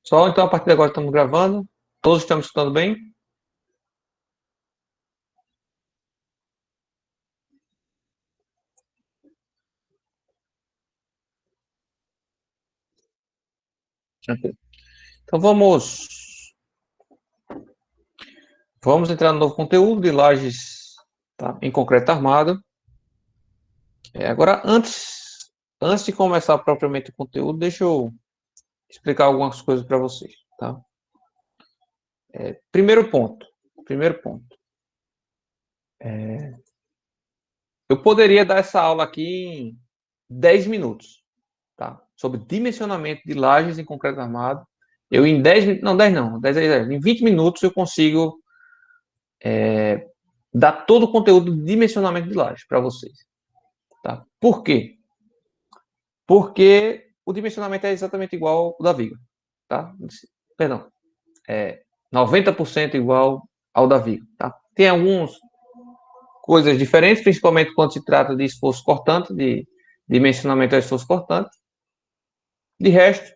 Pessoal, então a partir de agora estamos gravando. Todos estamos escutando bem? Tranquilo. Então vamos entrar no novo conteúdo de lajes, tá? Em concreto armado. Agora, antes de começar propriamente o conteúdo, deixa eu explicar algumas coisas para vocês, tá? Primeiro ponto. Primeiro ponto. Eu poderia dar essa aula aqui em 10 minutos, tá? Sobre dimensionamento de lajes em concreto armado. Eu em 10, não, 10 não, 10, em 20 minutos eu consigo dar todo o conteúdo de dimensionamento de laje para vocês. Tá? Por quê? Porque o dimensionamento é exatamente igual ao da viga. Tá? Perdão. É 90% igual ao da viga. Tá? Tem algumas coisas diferentes, principalmente quando se trata de esforço cortante, de dimensionamento a esforço cortante. De resto,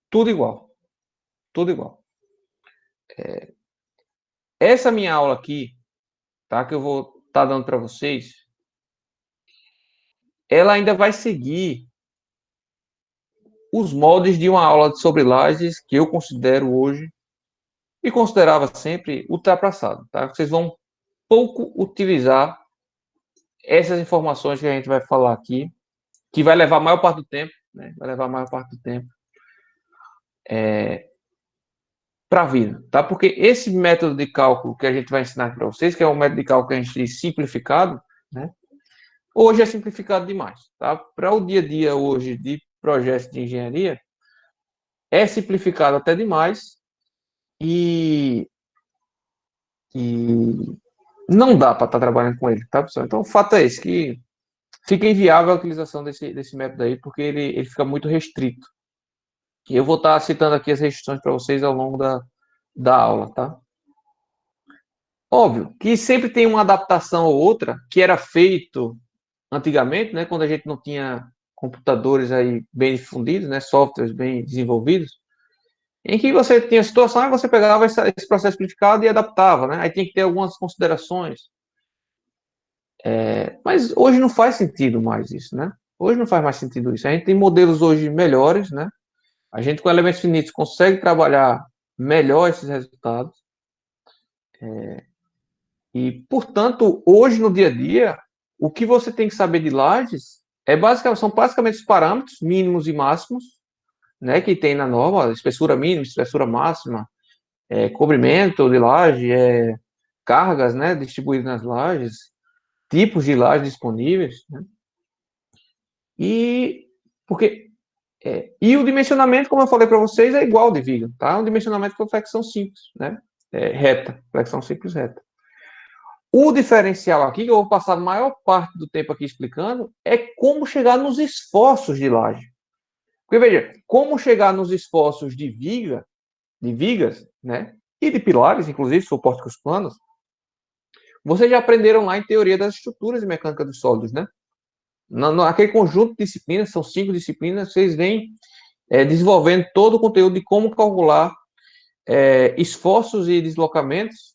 tudo igual. Tudo igual. Essa minha aula aqui, tá? Que eu vou estar dando para vocês, ela ainda vai seguir os moldes de uma aula sobre lajes que eu considero hoje e considerava sempre ultrapassado. Tá? Vocês vão pouco utilizar essas informações que a gente vai falar aqui, que vai levar a maior parte do tempo, né? Vai levar a maior parte do tempo para a vida, tá? Porque esse método de cálculo que a gente vai ensinar para vocês, que é um método de cálculo que a gente diz simplificado, né? Hoje é simplificado demais, tá? Para o dia a dia hoje de projetos de engenharia, é simplificado até demais e, e não dá para estar trabalhando com ele, tá, pessoal? Então, o fato é esse, que fica inviável a utilização desse método aí, porque ele fica muito restrito. E eu vou estar citando aqui as restrições para vocês ao longo da aula, tá? Óbvio que sempre tem uma adaptação ou outra que era feito antigamente, né, quando a gente não tinha computadores aí bem difundidos, né, softwares bem desenvolvidos, em que você tinha situação e você pegava esse processo simplificado e adaptava, né? Aí tinha que ter algumas considerações. Mas hoje não faz sentido mais isso, né? Hoje não faz mais sentido isso. A gente tem modelos hoje melhores, né? A gente com elementos finitos consegue trabalhar melhor esses resultados. E, portanto, hoje no dia a dia, o que você tem que saber de lajes são basicamente os parâmetros mínimos e máximos, né? Que tem na norma, espessura mínima, espessura máxima, cobrimento de laje, cargas, né? Distribuídas nas lajes, tipos de lajes disponíveis, né? E porque e o dimensionamento, como eu falei para vocês, é igual de viga, tá? Um dimensionamento com flexão simples, né? Reta, flexão simples reta. O diferencial aqui, que eu vou passar a maior parte do tempo aqui explicando, é como chegar nos esforços de laje. Porque, veja, como chegar nos esforços de vigas, né? E de pilares, inclusive, suporte com os planos, vocês já aprenderam lá em teoria das estruturas e mecânica dos sólidos, né? Naquele conjunto de disciplinas, são 5 disciplinas, vocês vêm desenvolvendo todo o conteúdo de como calcular esforços e deslocamentos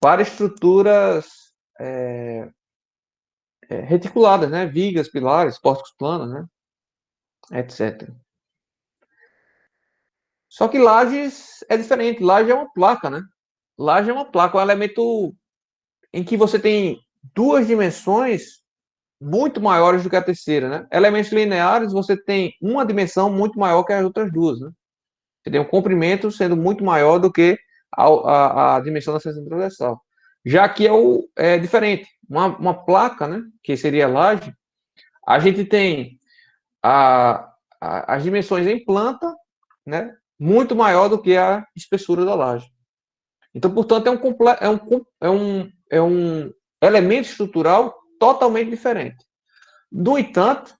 para estruturas reticuladas, né? Vigas, pilares, pórticos planos, né? Etc. Só que lajes é diferente. Laje é uma placa, né? Laje é uma placa, um elemento em que você tem duas dimensões muito maiores do que a terceira, né? Elementos lineares, você tem uma dimensão muito maior que as outras duas, né? Você tem um comprimento sendo muito maior do que a dimensão da seção transversal. Já que é diferente. Uma placa, né, que seria a laje, a gente tem as dimensões em planta, né, muito maior do que a espessura da laje. Então, portanto, é um elemento estrutural totalmente diferente. No entanto,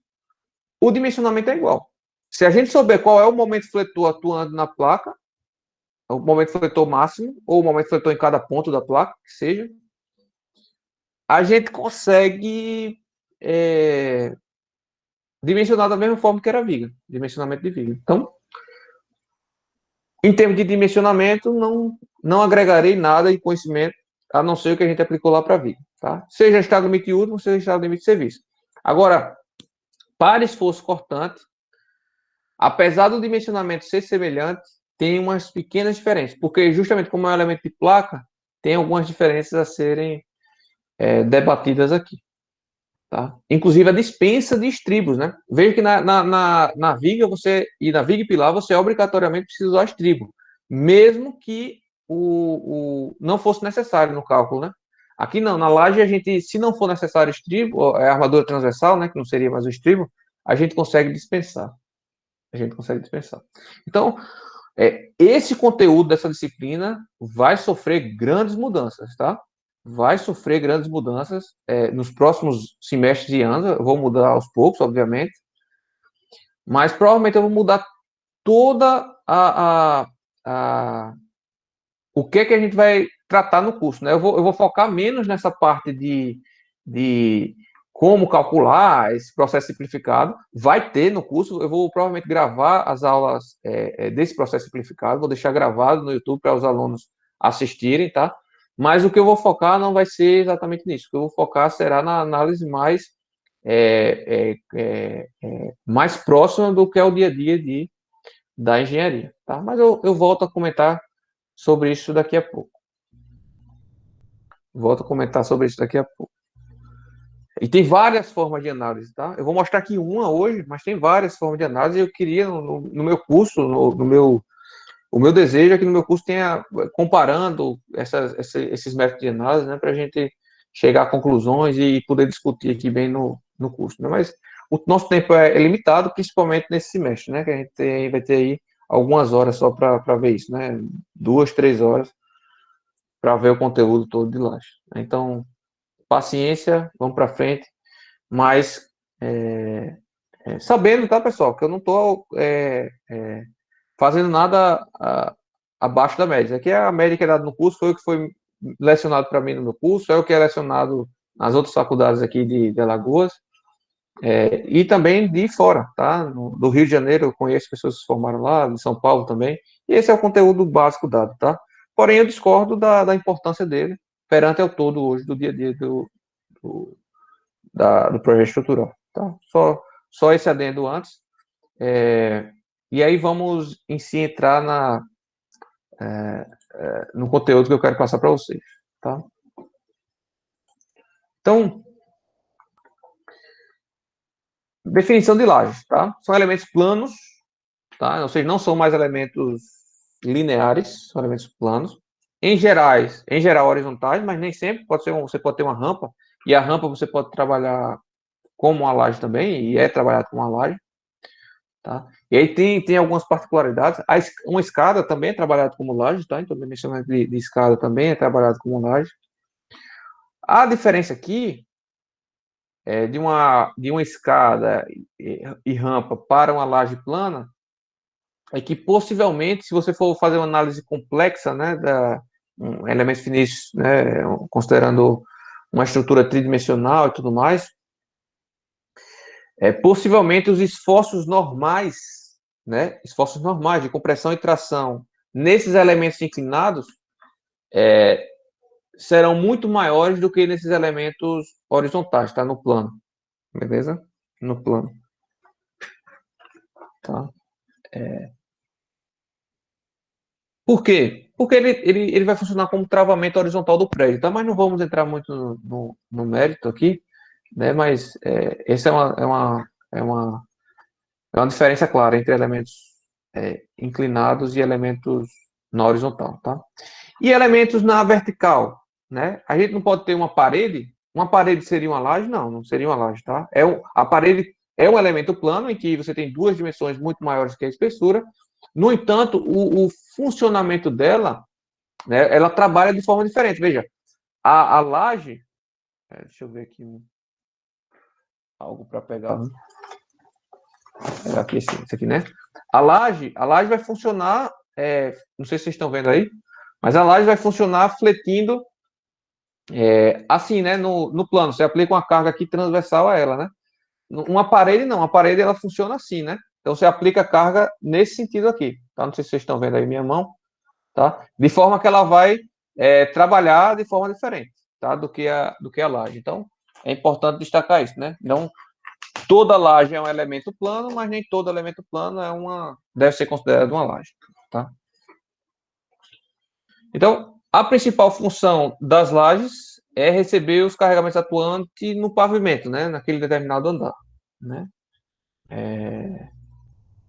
o dimensionamento é igual. Se a gente souber qual é o momento fletor atuando na placa, o momento fletor máximo, ou o momento fletor em cada ponto da placa, que seja, a gente consegue dimensionar da mesma forma que era a viga, dimensionamento de viga. Então, Em termos de dimensionamento, não agregarei nada de conhecimento, a não ser o que a gente aplicou lá para a viga, tá? Seja estado limite útil, seja estado limite de serviço. Agora, para esforço cortante, apesar do dimensionamento ser semelhante, tem umas pequenas diferenças, porque justamente como é um elemento de placa, tem algumas diferenças a serem debatidas aqui. Tá? Inclusive a dispensa de estribos, né? Veja que na viga e na viga e pilar você obrigatoriamente precisa usar estribo, mesmo que não fosse necessário no cálculo, né? Aqui não, na laje a gente, se não for necessário estribo, é armadura transversal, né? Que não seria mais o estribo, a gente consegue dispensar. A gente consegue dispensar. Então, esse conteúdo dessa disciplina vai sofrer grandes mudanças, tá? Vai sofrer grandes mudanças nos próximos semestres e anos. Eu vou mudar aos poucos, obviamente, mas provavelmente eu vou mudar toda o que é que a gente vai tratar no curso, né? Eu vou focar menos nessa parte de como calcular esse processo simplificado. Vai ter no curso, eu vou provavelmente gravar as aulas desse processo simplificado, vou deixar gravado no YouTube para os alunos assistirem, tá? Mas o que eu vou focar não vai ser exatamente nisso. O que eu vou focar será na análise mais próxima do que é o dia a dia da engenharia, tá? Mas eu volto a comentar sobre isso daqui a pouco. Volto a comentar sobre isso daqui a pouco. E tem várias formas de análise, tá? Eu vou mostrar aqui uma hoje, mas tem várias formas de análise. E eu queria, no meu curso, o meu desejo é que no meu curso tenha, comparando esses métodos de análise, né, para a gente chegar a conclusões e poder discutir aqui bem no curso, né? Mas o nosso tempo é limitado, principalmente nesse semestre, né? Que a gente vai ter aí algumas horas só para ver isso, né? 2, 3 horas para ver o conteúdo todo de laje. Então, paciência, vamos para frente, mas sabendo, tá, pessoal, que eu não estou fazendo nada abaixo da média. Aqui é a média que é dada no curso, foi o que foi lecionado para mim no meu curso, é o que é lecionado nas outras faculdades aqui de Alagoas, e também de fora, tá? Do Rio de Janeiro, eu conheço pessoas que se formaram lá, de São Paulo também, e esse é o conteúdo básico dado, tá? Porém, eu discordo da importância dele perante ao todo hoje do dia a dia do, do projeto estrutural. Tá? Só esse adendo antes. E aí vamos em si entrar no conteúdo que eu quero passar para vocês. Tá? Então, definição de lajes. Tá? São elementos planos, tá? Ou seja, não são mais elementos lineares, são elementos planos. Em geral horizontais, mas nem sempre. Você pode ter uma rampa, e a rampa você pode trabalhar como uma laje também, e é trabalhado como uma laje. Tá? E aí tem algumas particularidades. Uma escada também é trabalhada como laje, tá? Então, o dimensionamento de escada também é trabalhado como laje. A diferença aqui de uma escada e rampa para uma laje plana é que possivelmente, se você for fazer uma análise complexa, né, elementos finitos, né, considerando uma estrutura tridimensional e tudo mais, possivelmente os esforços normais, né, esforços normais de compressão e tração nesses elementos inclinados serão muito maiores do que nesses elementos horizontais, tá? No plano, beleza? No plano, tá? Por quê? Porque ele vai funcionar como travamento horizontal do prédio, tá? Mas não vamos entrar muito no mérito aqui, né? Mas essa é uma diferença clara entre elementos inclinados e elementos na horizontal, tá? E elementos na vertical, né? A gente não pode ter uma parede. Uma parede seria uma laje? Não, não seria uma laje, tá? A parede é um elemento plano em que você tem duas dimensões muito maiores que a espessura. No entanto, o funcionamento dela, né, ela trabalha de forma diferente. Veja, a laje... deixa eu ver aqui algo para pegar. Né? Aqui, isso aqui, né? A laje vai funcionar... não sei se vocês estão vendo aí, mas a laje vai funcionar fletindo assim, né, no plano. Você aplica uma carga aqui transversal a ela, né? Uma parede não, a parede ela funciona assim, né? Então você aplica a carga nesse sentido aqui. tá? Não sei se vocês estão vendo aí minha mão, tá? De forma que ela vai trabalhar de forma diferente, tá? Do que a laje. Então, é importante destacar isso, né? Não toda laje é um elemento plano, mas nem todo elemento plano deve ser considerado uma laje, tá? Então, a principal função das lajes é receber os carregamentos atuantes no pavimento, né? Naquele determinado andar, né?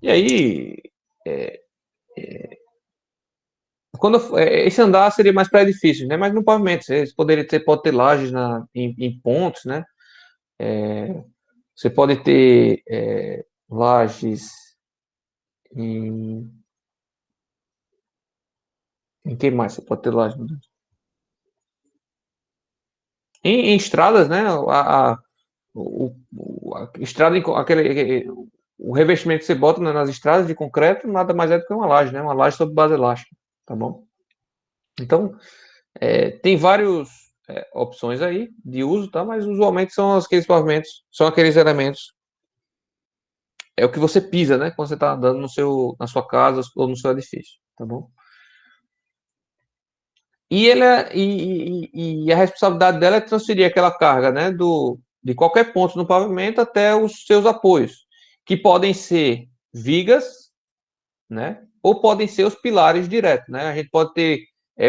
E aí, é, esse andar seria mais para edifícios, né? Mas no pavimento, você pode ter lajes em pontos, né? Você pode ter lajes em, em que mais? Você pode ter lajes em estradas, né? A estrada, o revestimento que você bota nas estradas de concreto nada mais é do que uma laje, né? Uma laje sobre base elástica, tá bom? Então, tem várias opções aí de uso, tá? Mas usualmente são aqueles pavimentos, são aqueles elementos. É o que você pisa, né? Quando você está andando na sua casa ou no seu edifício, tá bom? E a responsabilidade dela é transferir aquela carga, né? De qualquer ponto no pavimento até os seus apoios, que podem ser vigas, né? Ou podem ser os pilares diretos, né? A gente pode ter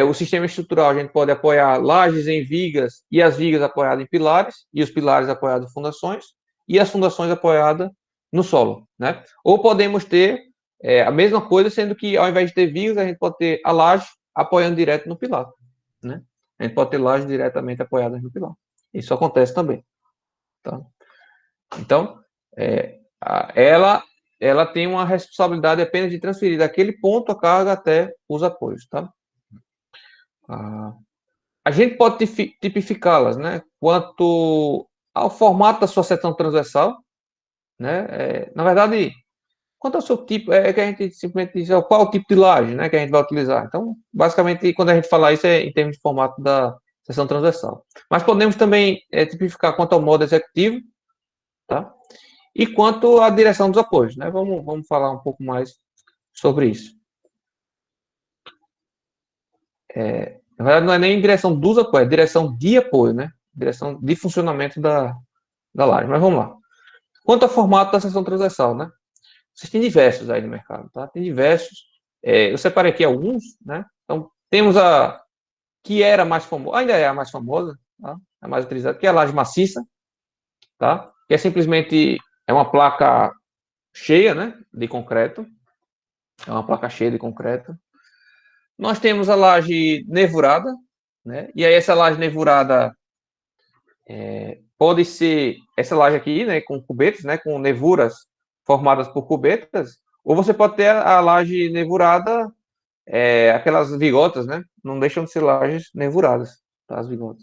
o sistema estrutural, a gente pode apoiar lajes em vigas e as vigas apoiadas em pilares e os pilares apoiados em fundações e as fundações apoiadas no solo, né? Ou podemos ter a mesma coisa, sendo que ao invés de ter vigas, a gente pode ter a laje apoiando direto no pilar, né? A gente pode ter lajes diretamente apoiadas no pilar. Isso acontece também, tá? Então, ela tem uma responsabilidade apenas de transferir daquele ponto a carga até os apoios, tá? A gente pode tipificá-las, né? Quanto ao formato da sua seção transversal, né? Na verdade, quanto ao seu tipo, é que a gente simplesmente diz qual é o tipo de laje, né, que a gente vai utilizar. Então, basicamente, quando a gente fala isso, é em termos de formato da seção transversal. Mas podemos também tipificar quanto ao modo executivo, tá? E quanto à direção dos apoios, né? Vamos falar um pouco mais sobre isso. Na verdade, não é nem direção dos apoios, é direção de apoio, né? Direção de funcionamento da laje. Mas vamos lá. Quanto ao formato da seção transversal, né? Vocês têm diversos aí no mercado, tá? Tem diversos. Eu separei aqui alguns, né? Então, temos a que era mais famosa, ainda é a mais famosa, tá? A mais utilizada, que é a laje maciça, tá? Que é simplesmente uma placa cheia, né? De concreto. É uma placa cheia de concreto. Nós temos a laje nevurada, né? E aí essa laje nevurada pode ser essa laje aqui, né? Com cubetas, né? Com nevuras formadas por cubetas, ou você pode ter a laje nevurada, aquelas vigotas, né? Não deixam de ser lajes nevuradas, tá? As vigotas.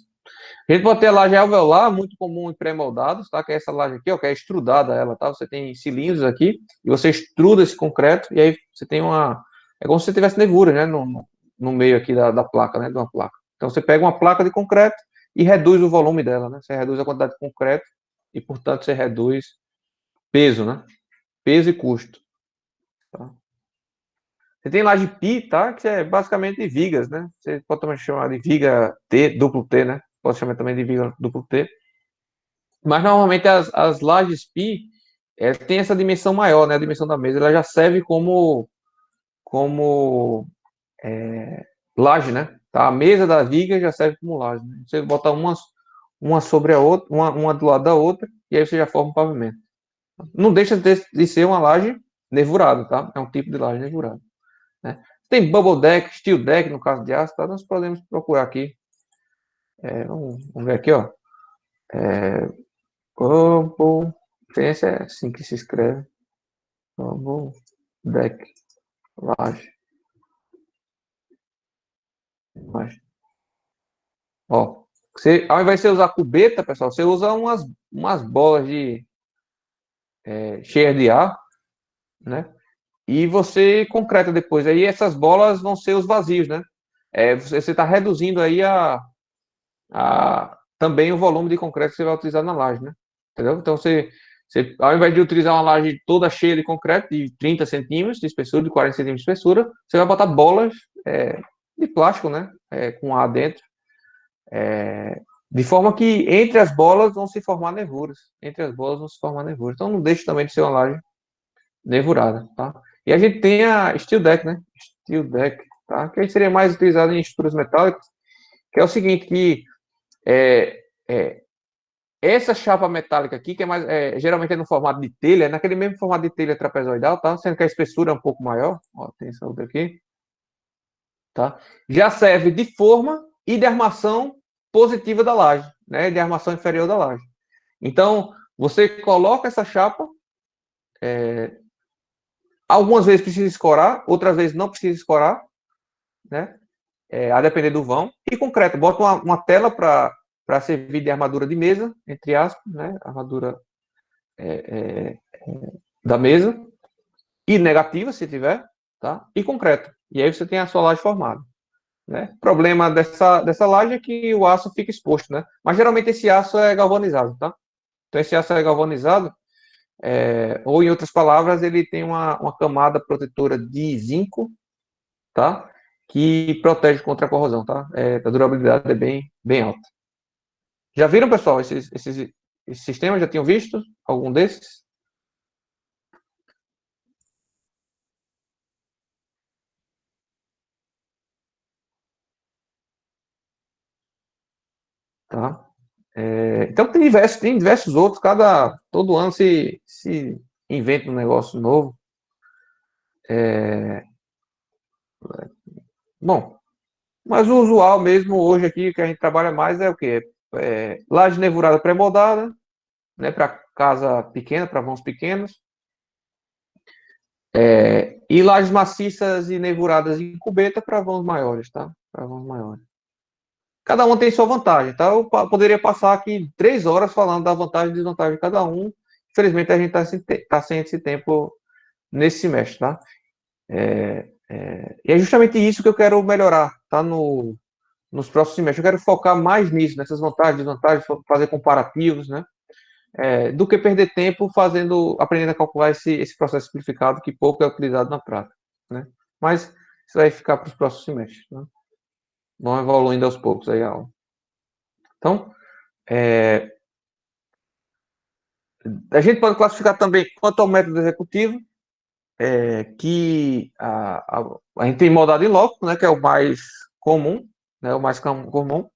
A gente pode ter a laje alveolar, muito comum em pré-moldados, tá? Que é essa laje aqui, ó, que é extrudada ela, tá? Você tem cilindros aqui, e você extruda esse concreto, e aí você tem uma... É como se você tivesse nevura, né? No meio aqui da placa, né? De uma placa. Então, você pega uma placa de concreto e reduz o volume dela, né? Você reduz a quantidade de concreto e, portanto, você reduz peso, né? Peso e custo, tá? Você tem laje pi, tá? Que é basicamente vigas, né? Você pode também chamar de viga T, duplo T, né? Pode chamar também de viga duplo T. Mas normalmente as lajes pi tem essa dimensão maior, né? A dimensão da mesa, ela já serve como laje, né? Tá? A mesa da viga já serve como laje, né? Você bota uma sobre a outra, uma do lado da outra, e aí você já forma um pavimento. Não deixa de ser uma laje nevurada, tá? É um tipo de laje nevurada, né? Tem bubble deck, steel deck, no caso de aço, tá? Nós podemos procurar aqui. Vamos ver aqui, ó. Bubble, esse é assim que se escreve. Bubble deck, laje. Ó, ao invés de você usar cubeta, pessoal, você usa umas bolas cheias de ar, né? E você concreta depois. Aí essas bolas vão ser os vazios, né? Você está reduzindo aí também o volume de concreto que você vai utilizar na laje, né? Entendeu? Então Você, ao invés de utilizar uma laje toda cheia de concreto, de 30 centímetros de espessura, de 40 centímetros de espessura, você vai botar bolas de plástico, né? Com ar dentro. De forma que entre as bolas vão se formar nevuras. Entre as bolas vão se formar nevuras. Então não deixe também de ser uma laje nevurada, tá? E a gente tem a steel deck, né? Steel deck, tá? Que aí seria mais utilizado em estruturas metálicas, que é o seguinte, que é, é, essa chapa metálica aqui, que é mais, geralmente é no formato de telha, é naquele mesmo formato de telha trapezoidal, tá? Sendo que a espessura é um pouco maior, ó, tem essa outra aqui, tá? Já serve de forma e de armação positiva da laje, né? De armação inferior da laje. Então, você coloca essa chapa, algumas vezes precisa escorar, outras vezes não precisa escorar, né? A depender do vão. E concreto, bota uma tela para servir de armadura de mesa, entre aspas, né? Armadura da mesa, e negativa, se tiver, tá? E concreto. E aí você tem a sua laje formada. Né? O problema dessa laje é que o aço fica exposto, né? Mas geralmente esse aço é galvanizado, tá? Então esse aço é galvanizado, ou em outras palavras, ele tem uma camada protetora de zinco, tá? Que protege contra a corrosão, tá? A durabilidade é bem alta. Já viram, pessoal, esses sistemas? Já tinham visto algum desses? Tá? Então tem diversos outros, todo ano se inventa um negócio novo. Bom, mas o usual mesmo hoje aqui que a gente trabalha mais é o quê? Laje nevurada pré-moldada, né, para casa pequena, para vãos pequenos, e lajes maciças e nevuradas em cubeta para vãos maiores, tá? Para vãos maiores. Cada um tem sua vantagem, tá? Eu poderia passar aqui 3 horas falando da vantagem e desvantagem de cada um. Infelizmente a gente tá sem esse tempo nesse semestre, tá? E é justamente isso que eu quero melhorar, tá? Nos próximos semestres. Eu quero focar mais nisso, nessas vantagens, desvantagens, fazer comparativos, né? Do que perder tempo aprendendo a calcular esse processo simplificado que pouco é utilizado na prática, né? Mas isso vai ficar para os próximos semestres, né? Vão evoluindo aos poucos aí a aula. Então, a gente pode classificar também quanto ao método executivo, que a gente tem moldado em loco, né, que é o mais comum, né, o mais comum.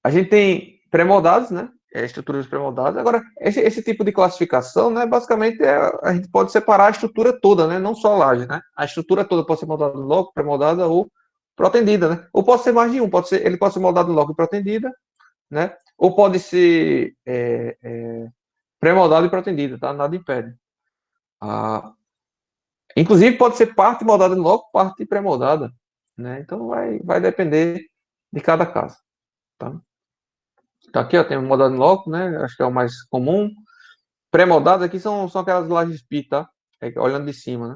A gente tem pré-moldados, né, estruturas pré-moldadas. Agora, esse tipo de classificação, né, basicamente a gente pode separar a estrutura toda, né, não só a laje, né. A estrutura toda pode ser moldada em loco, pré-moldada ou protendida, né. Ou pode ser mais de um, ele pode ser moldado em loco e protendida, né, ou pode ser pré-moldado e protendida, tá? Nada impede. Inclusive, pode ser parte moldada em loco, parte pré-moldada, né? Então, vai depender de cada caso, tá? Então, aqui, ó, tem moldado em loco, né? Acho que é o mais comum. Pré-moldadas aqui são aquelas lajes pi, tá? Olhando de cima, né?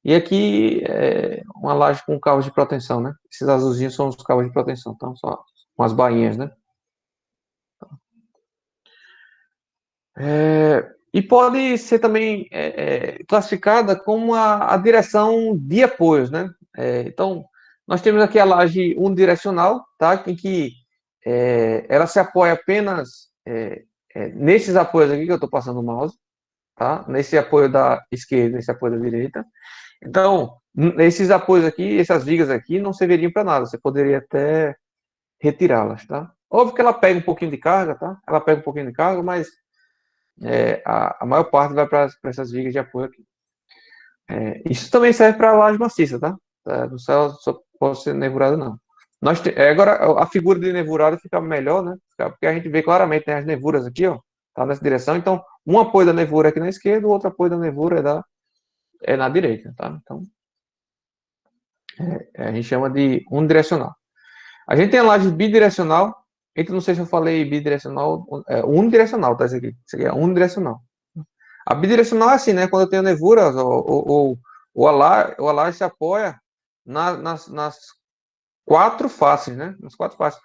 E aqui é uma laje com cabos de proteção, né? Esses azulzinhos são os cabos de proteção, então são umas bainhas, né? E pode ser também classificada como a direção de apoios, né? Então, nós temos aqui a laje unidirecional, tá? Em que ela se apoia apenas nesses apoios aqui que eu estou passando o mouse, tá? Nesse apoio da esquerda, nesse apoio da direita. Então, esses apoios aqui, essas vigas aqui, não serviriam para nada. Você poderia até retirá-las, tá? Óbvio que ela pega um pouquinho de carga, tá? Ela pega um pouquinho de carga, mas a maior parte vai para essas vigas de apoio aqui. Isso também serve para laje maciça, tá? No céu só pode ser nevurada, não. Agora, a figura de nevurada fica melhor, né? Porque a gente vê claramente, né, as nevuras aqui, ó, tá nessa direção. Então, um apoio da nevura é aqui na esquerda, o outro apoio da nevura é na direita, tá? Então, a gente chama de unidirecional. A gente tem a laje bidirecional. Então, não sei se eu falei bidirecional, unidirecional, tá? Isso aqui é unidirecional. A bidirecional é assim, né? Quando eu tenho nevuras, ou a laje se apoia nas quatro faces, né? Nas quatro faces.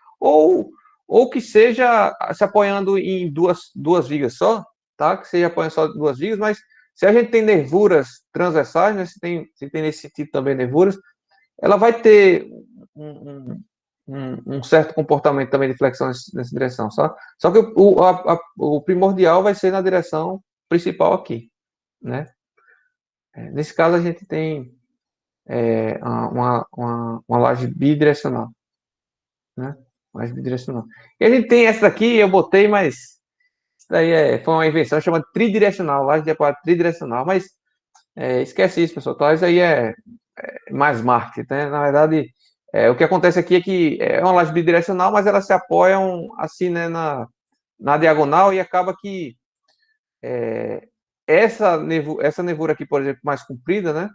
ou que seja se apoiando em duas vigas só, tá? Que seja apoiando só duas vigas, mas se a gente tem nervuras transversais, né? Se tem nesse sentido também nervuras, ela vai ter um certo comportamento também de flexão nessa direção, só que o primordial vai ser na direção principal aqui, né? Nesse caso a gente tem uma laje bidirecional, né? Laje bidirecional. E a gente tem essa daqui, eu botei, mas isso daí foi uma invenção chamada tridirecional, laje de apoio tridirecional, mas esquece isso, pessoal, tá? Isso aí é mais marketing, né? Na verdade, o que acontece aqui é que é uma laje bidirecional, mas elas se apoiam assim, né, na diagonal e acaba que essa nervura aqui, por exemplo, mais comprida, né?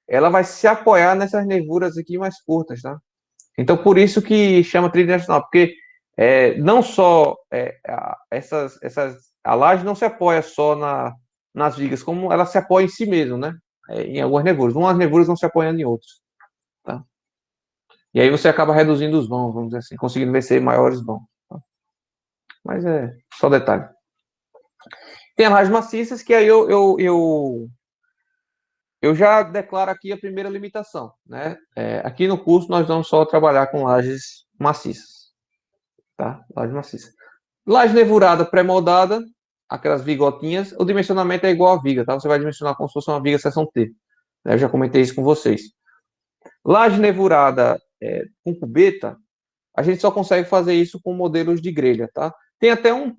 Ela vai se apoiar nessas nervuras aqui mais curtas, tá? Então, por isso que chama tridirecional, porque não só a laje não se apoia só nas vigas, como ela se apoia em si mesma, né? Em algumas nervuras. Umas nervuras não se apoiando em outras, tá? E aí você acaba reduzindo os vãos, vamos dizer assim, conseguindo vencer maiores vãos, tá? Mas é só detalhe. Tem as lajes maciças, que aí eu já declaro aqui a primeira limitação, né? Aqui no curso nós vamos só trabalhar com lajes maciças, tá? Laje maciça. Laje nervurada pré-moldada, aquelas vigotinhas, o dimensionamento é igual à viga, tá? Você vai dimensionar como se fosse uma viga seção T. Eu já comentei isso com vocês. Laje nervurada com cubeta, a gente só consegue fazer isso com modelos de grelha, tá? Tem até um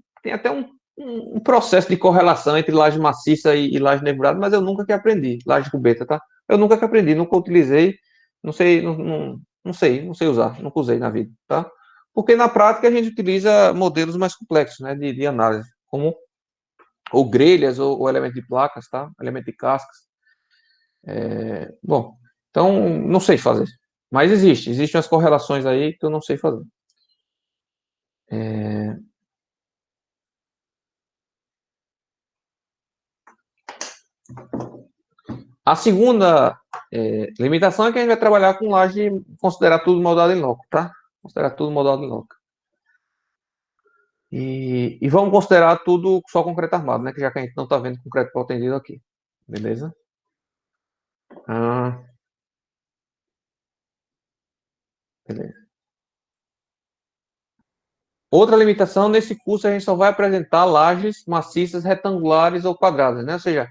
processo de correlação entre laje maciça e laje nervurada, mas eu nunca que aprendi, laje cubeta, tá? Eu nunca que aprendi, nunca utilizei, não sei, não sei usar, nunca usei na vida, tá? Porque na prática a gente utiliza modelos mais complexos, né, de análise, como ou grelhas ou elemento de placas, tá? Elemento de cascas. Bom, então não sei fazer, mas existem as correlações aí que eu não sei fazer. A segunda limitação é que a gente vai trabalhar com laje, considerar tudo moldado em loco, tá? Considerar tudo moldado em loco. E vamos considerar tudo só concreto armado, né? Que já que a gente não está vendo concreto protendido aqui. Beleza? Ah, beleza. Outra limitação, nesse curso a gente só vai apresentar lajes maciças, retangulares ou quadradas, né? Ou seja,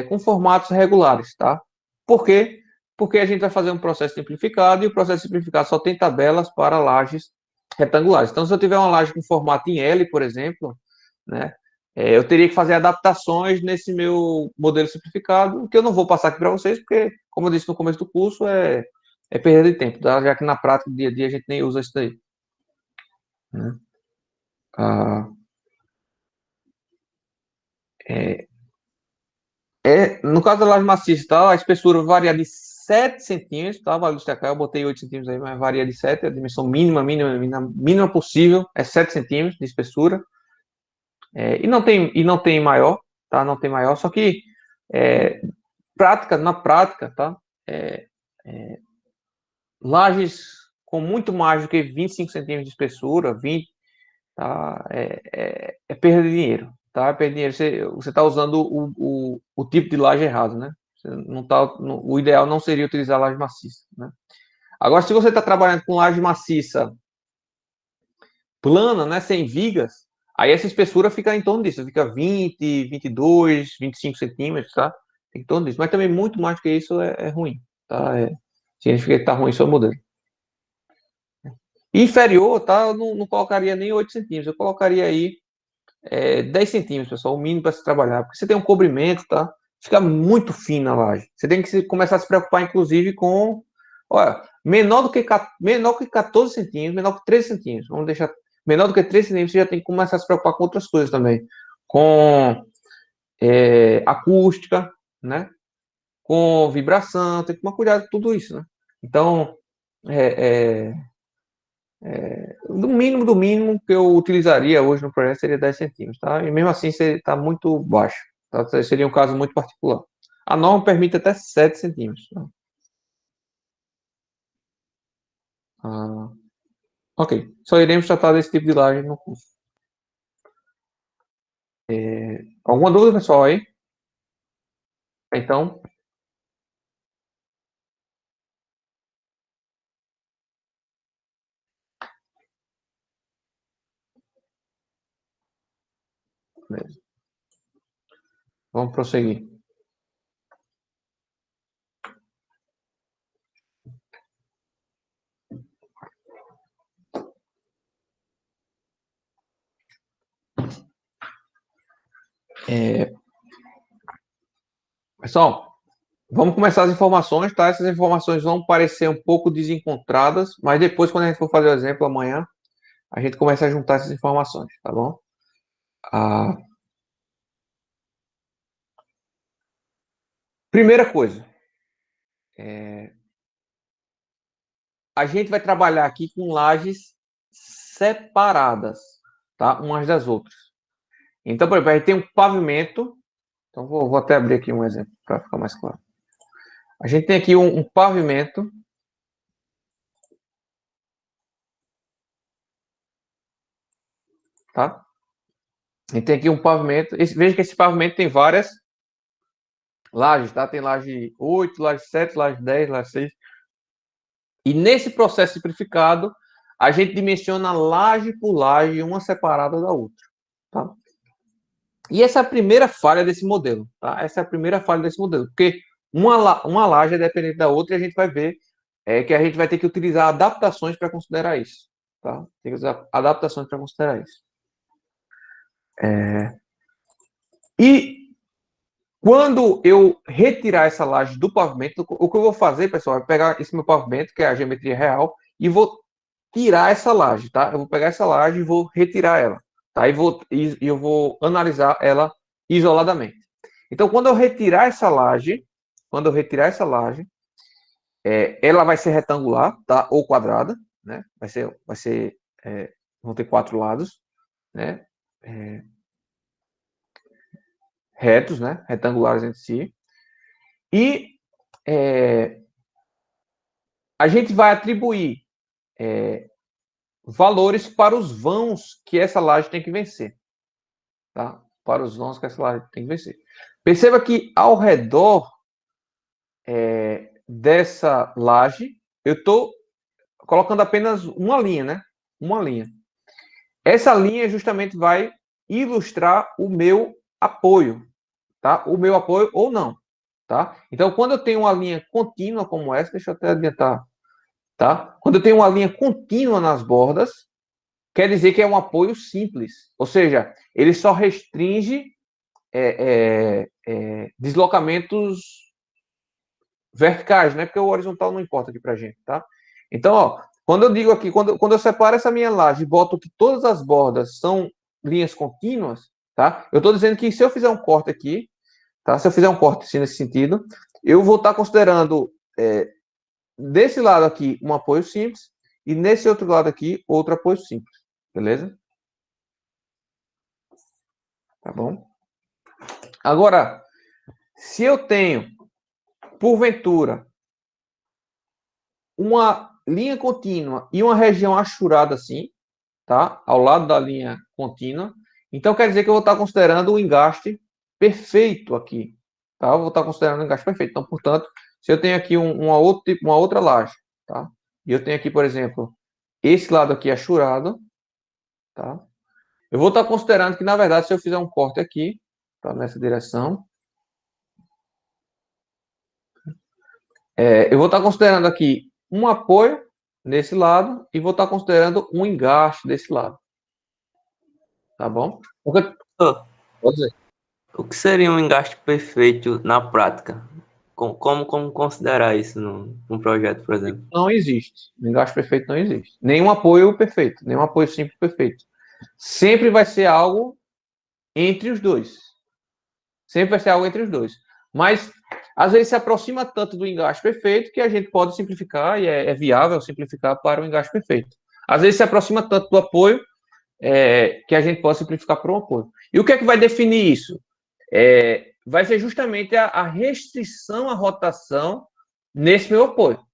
com formatos regulares, tá? Por quê? Porque a gente vai fazer um processo simplificado e o processo simplificado só tem tabelas para lajes retangulares. Então, se eu tiver uma laje com formato em L, por exemplo, né? Eu teria que fazer adaptações nesse meu modelo simplificado, que eu não vou passar aqui para vocês, porque, como eu disse no começo do curso, é perda de tempo, tá? Já que na prática, do dia a dia, a gente nem usa isso daí, né? Ah, é, no caso da laje maciça, tá? A espessura varia de 7 centímetros, tá? Vale destacar, eu botei 8 centímetros aí, mas varia de 7, a dimensão mínima possível é 7 centímetros de espessura. E não tem maior, tá? Não tem maior, só que é, na prática, tá? É, lajes com muito mais do que 25 centímetros de espessura, 20, tá? É perda de dinheiro, tá? É perda de dinheiro. Você está usando o tipo de laje errado, né? Você não tá, o ideal não seria utilizar laje maciça, né? Agora, se você está trabalhando com laje maciça plana, né, sem vigas, aí essa espessura fica em torno disso, fica 20, 22, 25 centímetros, tá? Em torno disso. Mas também muito mais do que isso é ruim, tá? Significa que está ruim o seu modelo. Inferior, tá? Eu não colocaria nem 8 centímetros, eu colocaria aí 10 centímetros, pessoal, o mínimo para se trabalhar. Porque você tem um cobrimento, tá? Fica muito fino a laje. Você tem que começar a se preocupar, inclusive, com. Olha, menor que 14 centímetros, menor que 13 centímetros. Vamos deixar. Menor do que 13 centímetros, você já tem que começar a se preocupar com outras coisas também. Com acústica, né? Com vibração, tem que tomar cuidado com tudo isso, né? Então, é, do mínimo que eu utilizaria hoje no projeto seria 10 centímetros, tá? E mesmo assim você está muito baixo, tá? Seria um caso muito particular. A norma permite até 7 centímetros, tá? Ah, Ok. Só iremos tratar desse tipo de laje no curso. Alguma dúvida, pessoal, aí? Então, beleza. Vamos prosseguir. Pessoal, vamos começar as informações, tá? Essas informações vão parecer um pouco desencontradas, mas depois, quando a gente for fazer o exemplo amanhã, a gente começa a juntar essas informações, tá bom? A primeira coisa, a gente vai trabalhar aqui com lajes separadas, tá? Umas das outras. Então, por exemplo, a gente tem um pavimento. Então, vou até abrir aqui um exemplo para ficar mais claro. A gente tem aqui um pavimento, tá? A gente tem aqui um pavimento. Veja que esse pavimento tem várias lajes, tá? Tem laje 8, laje 7, laje 10, laje 6. E nesse processo simplificado, a gente dimensiona laje por laje, uma separada da outra, tá? E essa é a primeira falha desse modelo, tá? Essa é a primeira falha desse modelo, porque uma laje é dependente da outra e a gente vai ver que a gente vai ter que utilizar adaptações para considerar isso, tá? Tem que usar adaptações para considerar isso. E quando eu retirar essa laje do pavimento, o que eu vou fazer, pessoal, é pegar esse meu pavimento, que é a geometria real, e vou tirar essa laje, tá? Eu vou pegar essa laje e vou retirar ela, tá? Eu vou analisar ela isoladamente. Então, quando eu retirar essa laje, ela vai ser retangular, tá? Ou quadrada, né? Vão ter 4 lados, né? É, retos, né? Retangulares entre si. E a gente vai atribuir valores para os vãos que essa laje tem que vencer, tá? Para os vãos que essa laje tem que vencer. Perceba que ao redor dessa laje, eu estou colocando apenas uma linha, né? Uma linha. Essa linha justamente vai ilustrar o meu apoio, tá? O meu apoio ou não, tá? Então, quando eu tenho uma linha contínua como essa, deixa eu até adiantar, tá? Quando eu tenho uma linha contínua nas bordas, quer dizer que é um apoio simples, ou seja, ele só restringe deslocamentos verticais, né? Porque o horizontal não importa aqui pra gente, tá? Então, ó, quando eu digo aqui, quando eu separo essa minha laje e boto que todas as bordas são linhas contínuas, tá? Eu estou dizendo que se eu fizer um corte aqui, tá? Se eu fizer um corte assim, nesse sentido, eu vou estar considerando desse lado aqui um apoio simples e nesse outro lado aqui outro apoio simples, beleza? Tá bom? Agora, se eu tenho, porventura, uma linha contínua e uma região achurada assim, tá? Ao lado da linha contínua. Então, quer dizer que eu vou estar considerando o engaste perfeito aqui, tá? Eu vou estar considerando o engaste perfeito. Então, portanto, se eu tenho aqui uma outra laje, tá? E eu tenho aqui, por exemplo, esse lado aqui achurado, tá? Eu vou estar considerando que, na verdade, se eu fizer um corte aqui, tá? Nessa direção, eu vou estar considerando aqui um apoio nesse lado e vou estar considerando um engaste desse lado, tá bom? Porque, Oh, pode dizer. o que seria um engaste perfeito na prática? Como considerar isso num projeto, por exemplo? Não existe. O engaste perfeito não existe. Nenhum apoio perfeito, nenhum apoio simples perfeito. Sempre vai ser algo entre os dois. Sempre vai ser algo entre os dois. Mas, às vezes, se aproxima tanto do engaste perfeito que a gente pode simplificar, e é viável simplificar para o engaste perfeito. Às vezes, se aproxima tanto do apoio que a gente pode simplificar para um apoio. E o que é que vai definir isso? Vai ser justamente a restrição à rotação nesse meu apoio.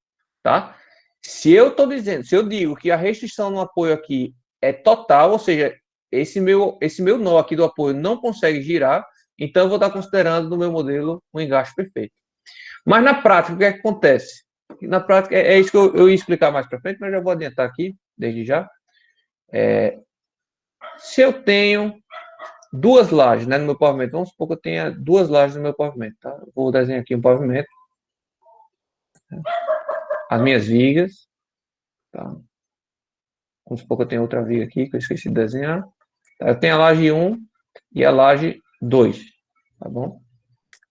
Tá? Se eu estou dizendo, se eu digo que a restrição no apoio aqui é total, ou seja, esse meu nó aqui do apoio não consegue girar, então eu vou estar considerando no meu modelo um engaste perfeito. Mas na prática, o que é que acontece? Na prática, é isso que eu ia explicar mais para frente, mas já vou adiantar aqui, desde já. Se eu tenho duas lajes, né, no meu pavimento, vamos supor que eu tenha duas lajes no meu pavimento, tá? Vou desenhar aqui um pavimento, as minhas vigas, tá? Vamos supor que eu tenho outra viga aqui, que eu esqueci de desenhar. Tá? Eu tenho a laje 1 e a laje 2, tá bom?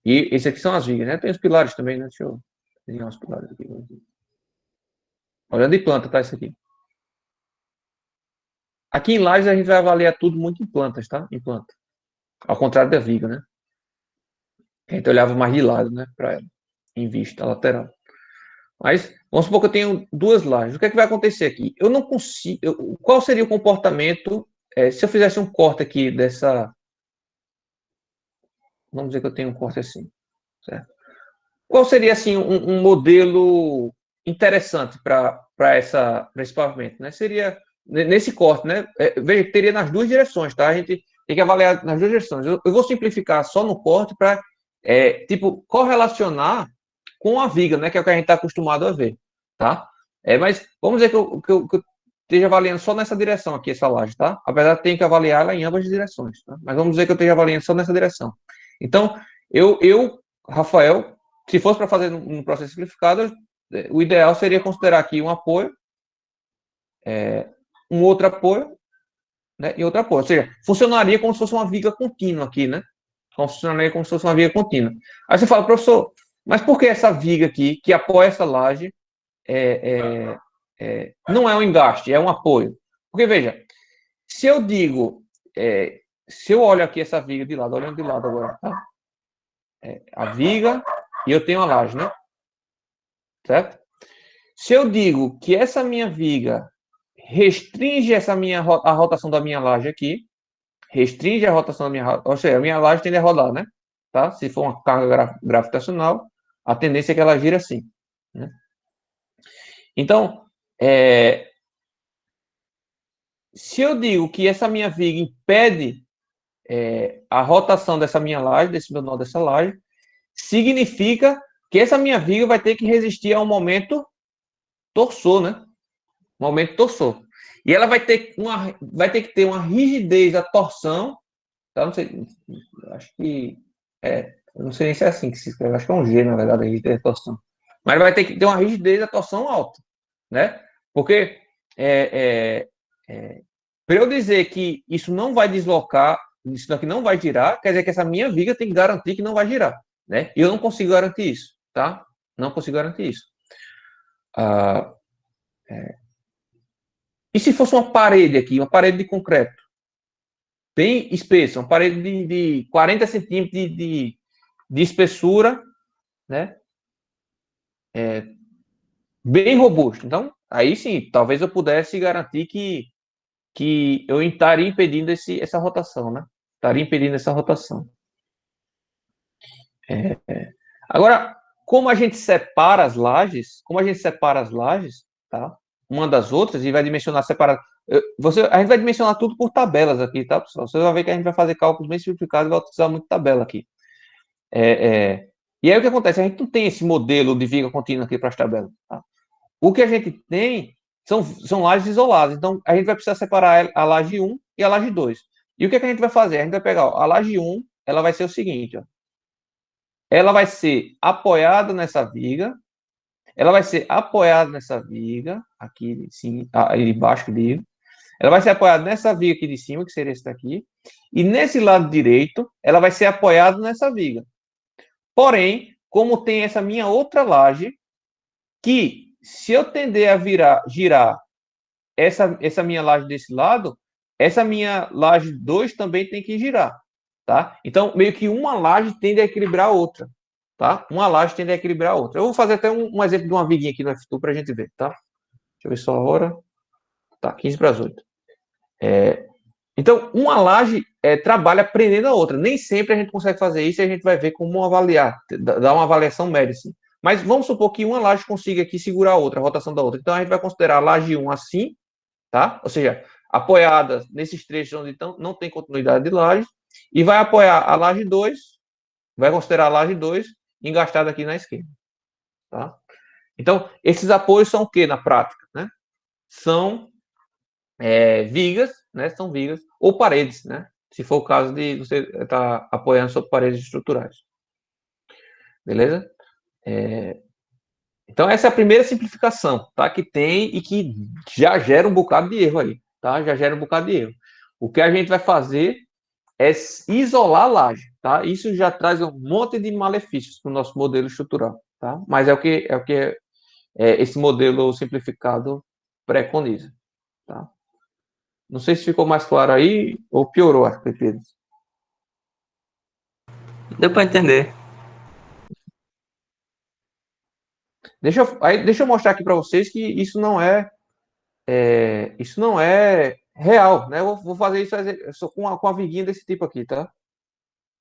E esses aqui são as vigas, né? Tem os pilares também, né? Deixa eu desenhar os pilares aqui. Olhando de planta, tá? Isso aqui. Aqui em lajes a gente vai avaliar tudo muito em plantas, tá? Em planta. Ao contrário da viga, né? A gente olhava mais de lado, né? Para ela, em vista lateral. Mas vamos supor que eu tenho duas lajes. O que é que vai acontecer aqui? Eu não consigo. Qual seria o comportamento se eu fizesse um corte aqui dessa. Vamos dizer que eu tenho um corte assim, certo? Qual seria assim um modelo interessante para esse pavimento, né? Seria nesse corte, né? Veja que teria nas duas direções, tá? A gente tem que avaliar nas duas direções. Eu vou simplificar só no corte para tipo correlacionar com a viga, né? Que é o que a gente está acostumado a ver, tá? Mas vamos dizer que eu esteja avaliando só nessa direção aqui essa laje, tá? Apesar de ter que avaliar ela em ambas as direções, tá? Mas vamos dizer que eu esteja avaliando só nessa direção. Então, Rafael, se fosse para fazer um processo simplificado, o ideal seria considerar aqui um apoio, um outro apoio, né, e outro apoio. Ou seja, funcionaria como se fosse uma viga contínua aqui, né? Funcionaria como se fosse uma viga contínua. Aí você fala, professor, mas por que essa viga aqui, que apoia essa laje, não é um engaste, é um apoio? Porque, veja, se eu digo, se eu olho aqui essa viga de lado, olhando de lado agora, tá? A viga e eu tenho a laje, né? Certo? Se eu digo que essa minha viga restringe a rotação da minha laje aqui, restringe a rotação da minha, ou seja, a minha laje tende a rodar, né? Tá? Se for uma carga gravitacional, a tendência é que ela gira assim, né? Então, se eu digo que essa minha viga impede a rotação dessa minha laje, desse meu nó dessa laje, significa que essa minha viga vai ter que resistir a um momento torsor, né? Um momento torsor. E ela vai ter que ter uma rigidez da torção, tá? Não sei, acho que eu não sei nem se é assim que se escreve, acho que é um G, na verdade, a rigidez da torção. Mas vai ter que ter uma rigidez da torção alta, né? Porque para eu dizer que isso não vai deslocar, isso daqui não vai girar, quer dizer que essa minha viga tem que garantir que não vai girar, né? E eu não consigo garantir isso, tá? Não consigo garantir isso. E se fosse uma parede aqui, uma parede de concreto, bem espessa, uma parede de 40 centímetros de espessura, né? Bem robusto. Então, aí sim, talvez eu pudesse garantir que eu estaria impedindo essa rotação, né? Estaria impedindo essa rotação. Agora, como a gente separa as lajes, tá? Uma das outras e vai dimensionar separado. A gente vai dimensionar tudo por tabelas aqui, tá, pessoal? Você vai ver que a gente vai fazer cálculos bem simplificados e vai utilizar muito tabela aqui. E aí o que acontece? A gente não tem esse modelo de viga contínua aqui para as tabelas. Tá? O que a gente tem são lajes isoladas. Então, a gente vai precisar separar a laje 1 e a laje 2. E o que a gente vai fazer? A gente vai pegar a laje 1, ela vai ser o seguinte, ó. Ela vai ser apoiada nessa viga, aqui de cima, aí de baixo que digo. Ela vai ser apoiada nessa viga aqui de cima, que seria esse daqui. E nesse lado direito, ela vai ser apoiada nessa viga. Porém, como tem essa minha outra laje, que se eu tender a girar essa minha laje desse lado, essa minha laje 2 também tem que girar, tá? Então, meio que uma laje tende a equilibrar a outra, tá? Uma laje tende a equilibrar a outra. Eu vou fazer até um exemplo de uma viguinha aqui no F2 para a gente ver, tá? Deixa eu ver só a hora. Tá, 15 para as 8. Então, uma laje trabalha aprendendo a outra. Nem sempre a gente consegue fazer isso e a gente vai ver como avaliar, dar uma avaliação média. Assim. Mas vamos supor que uma laje consiga aqui segurar a outra, a rotação da outra. Então a gente vai considerar a laje 1 assim, tá? Ou seja, apoiada nesses trechos onde não tem continuidade de laje, e vai apoiar a laje 2, vai considerar a laje 2 engastada aqui na esquerda, tá? Então, esses apoios são o que na prática, né? São vigas, né? São vigas ou paredes, né? Se for o caso de você estar apoiando sobre paredes estruturais. Beleza? Então, essa é a primeira simplificação, tá? Que tem e que já gera um bocado de erro aí, tá? Já gera um bocado de erro. O que a gente vai fazer é isolar a laje, tá? Isso já traz um monte de malefícios para o nosso modelo estrutural, tá? Mas é o que esse modelo simplificado preconiza, tá? Não sei se ficou mais claro aí ou piorou, acho que Pedro. Deu para entender. Deixa eu mostrar aqui para vocês que isso não é real, né? Eu vou fazer isso com a viguinha desse tipo aqui, tá?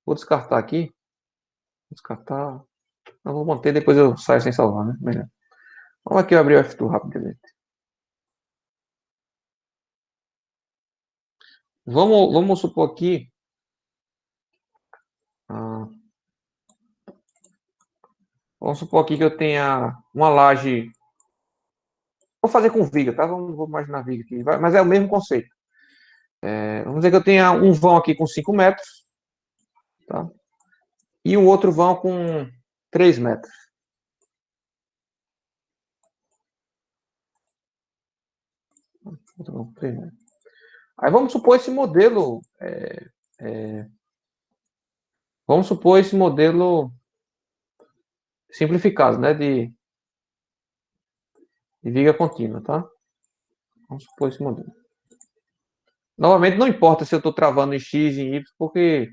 Vou descartar aqui. Vou descartar. Não vou manter, depois eu saio sem salvar, né? Melhor. Vamos aqui abrir o F2 rapidamente. Vamos supor aqui. Ah, vamos supor aqui que eu tenha uma laje. Vou fazer com viga, tá? Vamos imaginar viga aqui. Mas é o mesmo conceito. Vamos dizer que eu tenha um vão aqui com 5 metros, tá? E um outro vão com 3 metros. Outro vão com 3 metros. Aí vamos supor esse modelo. Vamos supor esse modelo simplificado, né? De viga contínua, tá? Vamos supor esse modelo. Novamente, não importa se eu estou travando em X e em Y, porque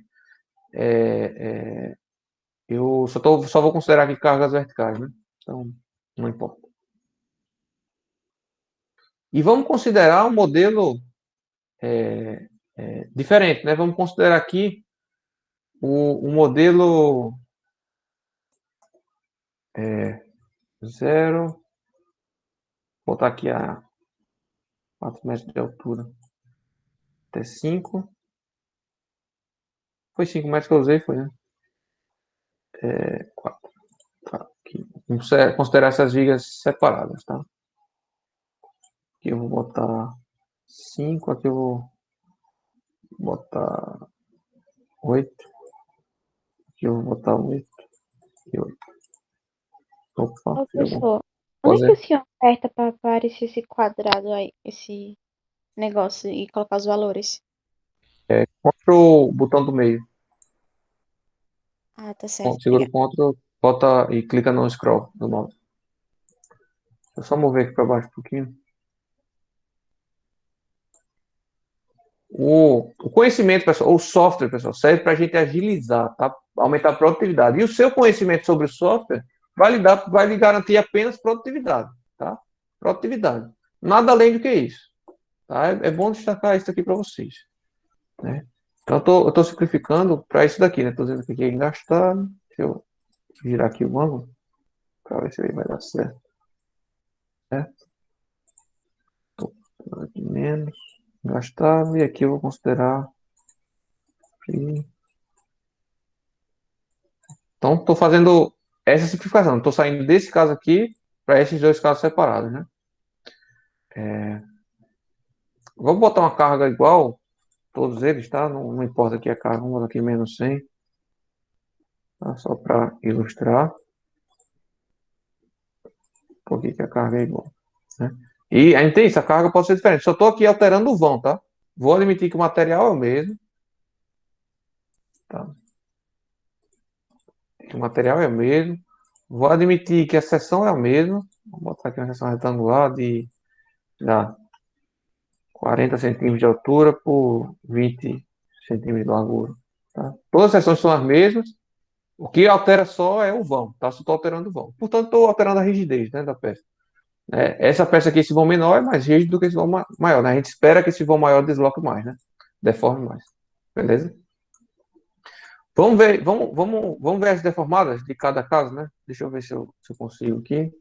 eu só vou considerar aqui cargas verticais, né? Então, não importa. E vamos considerar um modelo diferente, né? Vamos considerar aqui o modelo 0, vou botar aqui a 4 metros de altura até 5. Foi 5 metros que eu usei, foi, né? 4. Tá, aqui. Vamos considerar essas vigas separadas, tá? Aqui eu vou botar 5, aqui eu vou botar 8, aqui eu vou botar 8 e 8. Opa, Ô, fiz algum. professor, onde é que o Fazer. senhor aperta para aparecer esse quadrado aí, esse negócio e colocar os valores? Contra o botão do meio. Ah, tá certo. Segura o Obrigada. Ctrl, bota e clica no scroll do mouse. Deixa eu só mover aqui para baixo um pouquinho. O conhecimento, pessoal, o software, pessoal, serve para a gente agilizar, tá? Aumentar a produtividade. E o seu conhecimento sobre o software vai lhe garantir apenas produtividade, tá? Produtividade. Nada além do que isso. Tá? É bom destacar isso aqui para vocês, né? Então, eu estou simplificando para isso daqui, né? Estou dizendo que aqui é gastar. Deixa eu girar aqui o ângulo para ver se aí vai dar certo. Certo? Aqui menos. Gastável. E aqui eu vou considerar. Aqui. Então, estou fazendo essa simplificação. Estou saindo desse caso aqui para esses dois casos separados, né? Vamos botar uma carga igual, todos eles, tá? Não importa aqui a carga, vamos botar aqui menos 100, tá? Só para ilustrar por que a carga é igual, né? E a gente tem isso, a carga pode ser diferente. Só estou aqui alterando o vão, tá? Vou admitir que o material é o mesmo, tá? O material é o mesmo. Vou admitir que a seção é a mesma. Vou botar aqui uma seção retangular de 40 centímetros de altura por 20 centímetros de largura. Tá? Todas as seções são as mesmas. O que altera só é o vão, tá? Só estou alterando o vão. Portanto, estou alterando a rigidez, né, da peça. Essa peça aqui, esse vão menor, é mais rígido do que esse vão maior, né? A gente espera que esse vão maior desloque mais, né? Deforme mais. Beleza? Vamos ver as deformadas de cada caso, né? Deixa eu ver se eu consigo aqui.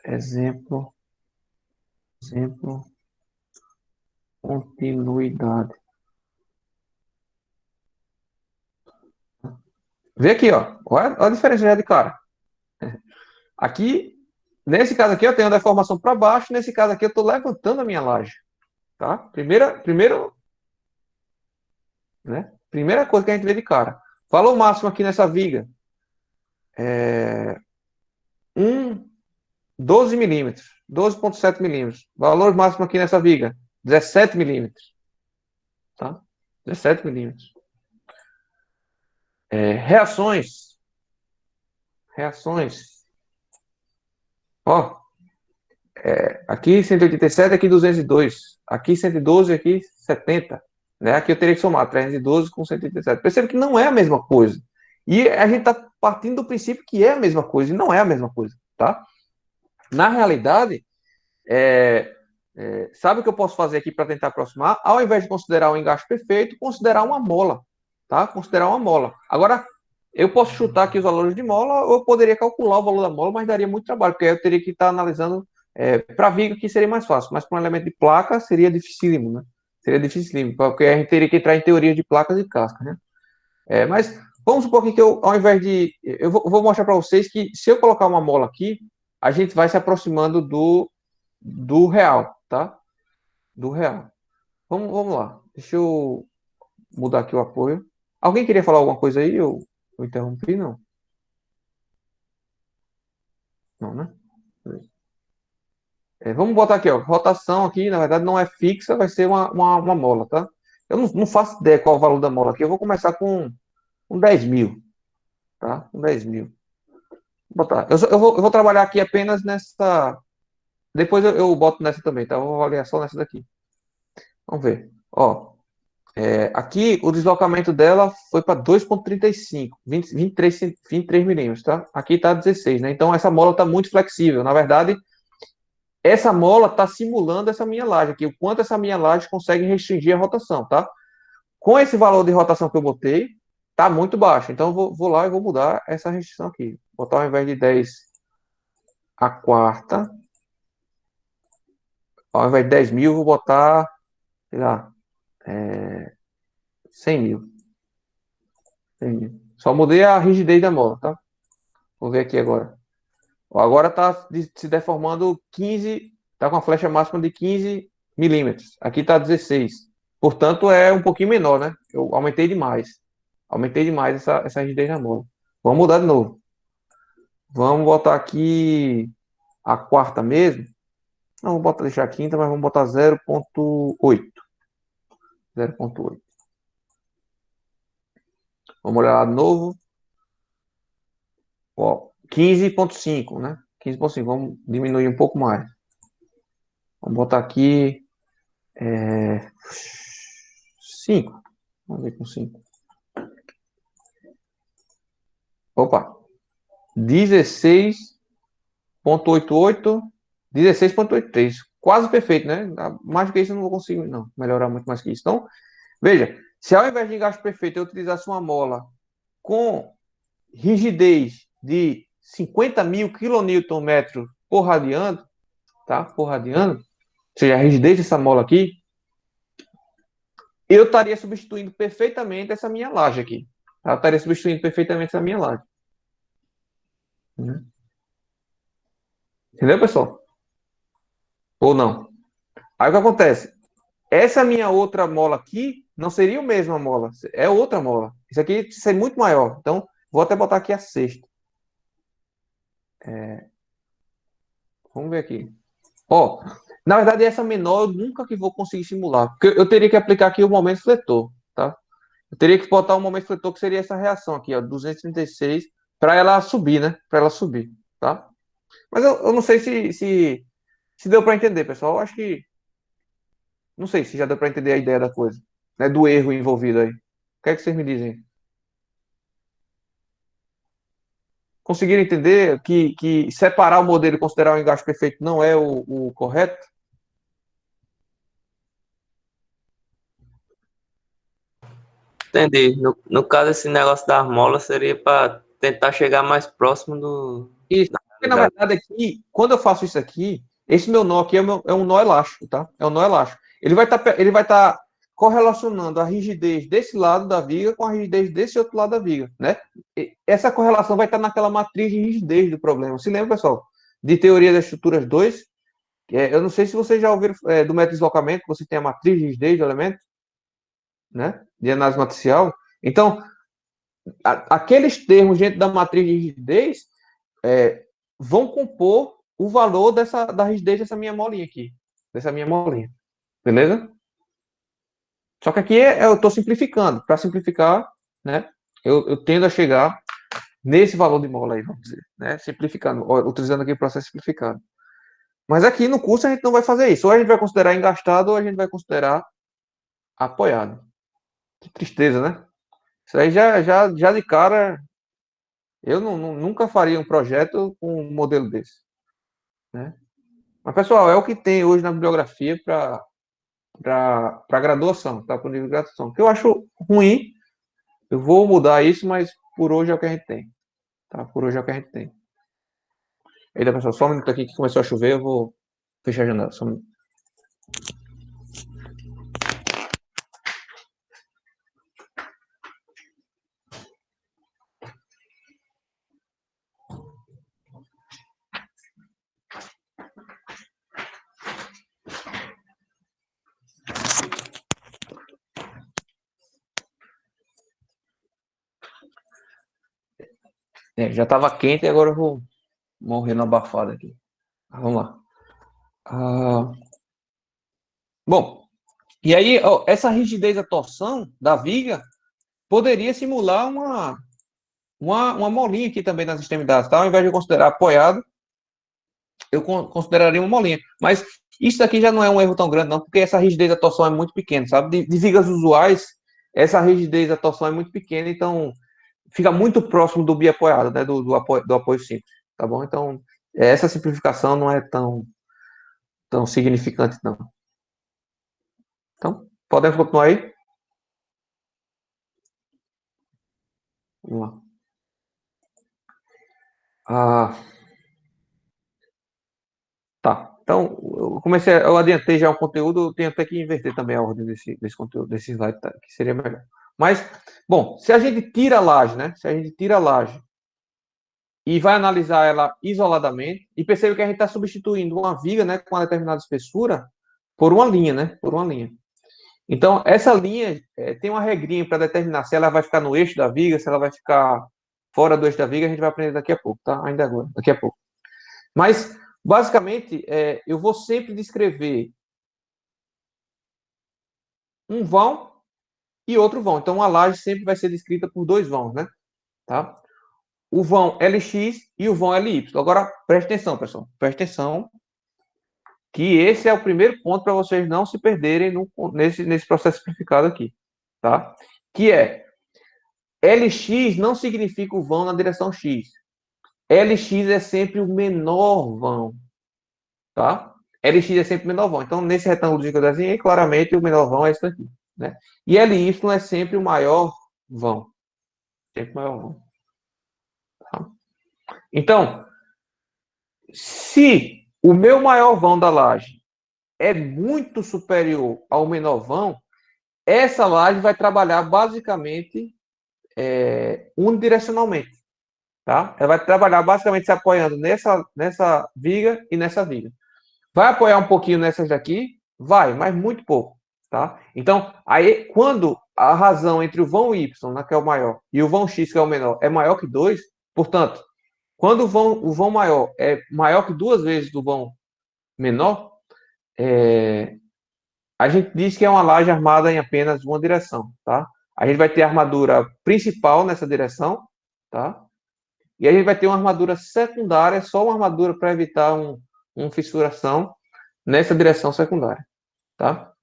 Exemplo, continuidade. Vê aqui, ó. Olha a diferença já de cara. Aqui, nesse caso aqui, eu tenho a deformação para baixo. Nesse caso aqui, eu estou levantando a minha laje. Tá? Primeira coisa que a gente vê de cara. Valor máximo aqui nessa viga. 12 milímetros. 12,7 milímetros. Valor máximo aqui nessa viga. 17 milímetros. Tá? 17 milímetros. Reações. Ó, aqui 187, aqui 202. Aqui 112, aqui 70. Né? Aqui eu teria que somar 312 com 187. Percebe que não é a mesma coisa. E a gente está partindo do princípio que é a mesma coisa, e não é a mesma coisa. Tá? Na realidade, sabe o que eu posso fazer aqui para tentar aproximar? Ao invés de considerar um engaste perfeito, considerar uma mola. Tá? Considerar uma mola. Agora, eu posso chutar aqui os valores de mola, ou eu poderia calcular o valor da mola, mas daria muito trabalho, porque aí eu teria que estar analisando para viga, que seria mais fácil, mas para um elemento de placa seria dificílimo, né? Seria dificílimo, porque a gente teria que entrar em teorias de placas e cascas, né? Mas vamos supor que eu, ao invés de. Eu vou mostrar para vocês que se eu colocar uma mola aqui, a gente vai se aproximando do real, tá? Do real. Vamos lá. Deixa eu mudar aqui o apoio. Alguém queria falar alguma coisa aí? Eu interrompi, não? Não, né? Vamos botar aqui, ó. Rotação aqui, na verdade, não é fixa, vai ser uma mola, tá? Eu não faço ideia qual é o valor da mola aqui. Eu vou começar com 10 mil, tá? Com 10 mil. Vou botar. Eu vou trabalhar aqui apenas nessa. Depois eu boto nessa também, tá? Eu vou avaliar só nessa daqui. Vamos ver. Ó, aqui o deslocamento dela foi para 2,35, 23 milímetros, tá? Aqui tá 16, né? Então essa mola tá muito flexível. Na verdade, essa mola está simulando essa minha laje aqui, o quanto essa minha laje consegue restringir a rotação, tá? Com esse valor de rotação que eu botei, tá muito baixo. Então, eu vou lá e vou mudar essa restrição aqui. Botar ao invés de 10 a quarta, ao invés de 10 mil, eu vou botar, sei lá, 100 mil. 100 mil. Só mudei a rigidez da mola, tá? Vou ver aqui agora. Ó, agora está se deformando 15, está com a flecha máxima de 15 milímetros. Aqui está 16. Portanto, é um pouquinho menor, né? Eu aumentei demais. Aumentei demais essa rigidez na mola. Vamos mudar de novo. Vamos botar aqui a quarta mesmo. Não, deixar a quinta, mas vamos botar 0,8. 0,8. Vamos olhar lá de novo. Ó, 15,5, né? 15,5. Vamos diminuir um pouco mais. Vamos botar aqui 5. Vamos ver com 5. Opa. 16,88. 16,83. Quase perfeito, né? Mais do que isso eu não vou conseguir, não. Melhorar muito mais que isso. Então, veja. Se ao invés de engaste perfeito eu utilizasse uma mola com rigidez de 50 mil kN por radiano, tá? Por radiano, ou seja, a rigidez dessa mola aqui, eu estaria substituindo perfeitamente essa minha laje aqui. Tá? Eu estaria substituindo perfeitamente essa minha laje. Entendeu, pessoal? Ou não? Aí o que acontece? Essa minha outra mola aqui não seria a mesma mola, é outra mola. Isso aqui seria muito maior. Então, vou até botar aqui a sexta. Vamos ver aqui. Ó, na verdade, essa menor eu nunca que vou conseguir simular. Porque eu teria que aplicar aqui o momento fletor, tá? Eu teria que botar o momento fletor, que seria essa reação aqui, ó, 236, para ela subir, né? Para ela subir, tá? Mas eu não sei se deu para entender, pessoal. Eu acho que. Não sei se já deu para entender a ideia da coisa, né? Do erro envolvido aí. O que é que vocês me dizem? Conseguiram entender que separar o modelo e considerar o engaste perfeito não é o correto? Entendi. No caso, esse negócio das molas seria para tentar chegar mais próximo Isso. da Porque, na realidade. verdade, aqui, quando eu faço isso aqui, esse meu nó aqui é um nó elástico, tá? É um nó elástico. Ele vai estar correlacionando a rigidez desse lado da viga com a rigidez desse outro lado da viga, né? Essa correlação vai estar naquela matriz de rigidez do problema. Se lembra, pessoal, de teoria das estruturas 2? Eu não sei se vocês já ouviram do método de deslocamento, que você tem a matriz de rigidez do elemento, né? De análise matricial. Então, aqueles termos dentro da matriz de rigidez vão compor o valor da rigidez dessa minha molinha aqui. Dessa minha molinha. Beleza? Só que aqui eu estou simplificando. Para simplificar, né? Eu tendo a chegar nesse valor de mola aí, vamos dizer. Né? Simplificando, utilizando aqui o processo simplificado. Mas aqui no curso a gente não vai fazer isso. Ou a gente vai considerar engastado, ou a gente vai considerar apoiado. Que tristeza, né? Isso aí já de cara, eu nunca faria um projeto com um modelo desse. Né? Mas, pessoal, é o que tem hoje na bibliografia para graduação, tá? Para o nível de graduação. O que eu acho ruim, eu vou mudar isso, mas por hoje é o que a gente tem. Tá? Por hoje é o que a gente tem. Eita, pessoal, só um minuto aqui que começou a chover, eu vou fechar a janela. Só um minuto. Já estava quente e agora eu vou morrer no abafado aqui. Vamos lá. Bom, e aí, ó, essa rigidez da torção da viga poderia simular uma molinha aqui também nas extremidades, tá? Ao invés de eu considerar apoiado, eu consideraria uma molinha. Mas isso daqui já não é um erro tão grande, não, porque essa rigidez da torção é muito pequena, sabe? De vigas usuais, essa rigidez da torção é muito pequena, então fica muito próximo do biapoiado, né? Do apoio simples, tá bom? Então, essa simplificação não é tão significante, não. Então, podemos continuar aí? Vamos lá. Tá. Então, eu adiantei já o conteúdo, eu tenho até que inverter também a ordem desse conteúdo, desse slide, tá, que seria melhor. Mas, bom, se a gente tira a laje, né? Se a gente tira a laje e vai analisar ela isoladamente, e percebe que a gente está substituindo uma viga, né, com uma determinada espessura, por uma linha, né? Por uma linha. Então, essa linha tem uma regrinha para determinar se ela vai ficar no eixo da viga, se ela vai ficar fora do eixo da viga, a gente vai aprender daqui a pouco, tá? Ainda agora, daqui a pouco. Mas, basicamente, eu vou sempre descrever um vão e outro vão. Então, uma laje sempre vai ser descrita por dois vãos, né? Tá? O vão LX e o vão LY. Agora, preste atenção, pessoal. Preste atenção que esse é o primeiro ponto para vocês não se perderem nesse processo simplificado aqui, tá? Que é, LX não significa o vão na direção X. LX é sempre o menor vão, tá? LX é sempre o menor vão. Então, nesse retângulo que eu desenhei, claramente o menor vão é esse aqui, né? E LY é sempre o maior vão. Sempre o maior vão. Tá? Então, se o meu maior vão da laje é muito superior ao menor vão, essa laje vai trabalhar basicamente unidirecionalmente. Tá? Ela vai trabalhar basicamente se apoiando nessa viga e nessa viga. Vai apoiar um pouquinho nessas daqui? Vai, mas muito pouco. Tá? Então, aí, quando a razão entre o vão Y, né, que é o maior, e o vão X, que é o menor, é maior que 2, portanto, quando o vão maior é maior que 2 vezes do vão menor, a gente diz que é uma laje armada em apenas uma direção. Tá? A gente vai ter a armadura principal nessa direção, tá? E a gente vai ter uma armadura secundária, só uma armadura para evitar uma fissuração nessa direção secundária. Tá?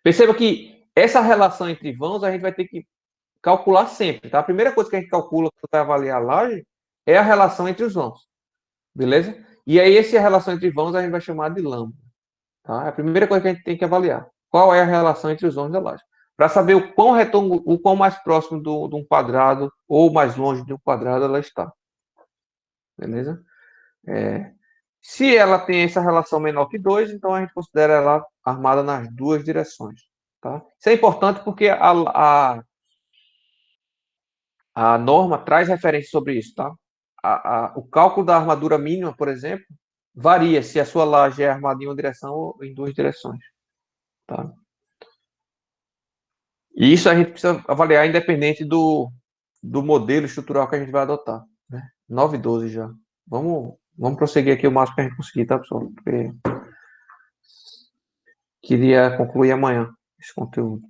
Perceba que essa relação entre vãos a gente vai ter que calcular sempre. Tá? A primeira coisa que a gente calcula para avaliar a laje é a relação entre os vãos. Beleza? E aí, essa relação entre vãos a gente vai chamar de lambda. Tá? É a primeira coisa que a gente tem que avaliar. Qual é a relação entre os vãos da laje? para saber o quão mais próximo de um quadrado ou mais longe de um quadrado ela está. Beleza? Se ela tem essa relação menor que 2, então a gente considera ela armada nas duas direções. Tá? Isso é importante porque a norma traz referência sobre isso. Tá? O cálculo da armadura mínima, por exemplo, varia se a sua laje é armada em uma direção ou em duas direções. Tá? E isso a gente precisa avaliar independente do modelo estrutural que a gente vai adotar. Né? 9:12 já. Vamos prosseguir aqui o máximo que a gente conseguir, tá, pessoal? Porque queria concluir amanhã esse conteúdo.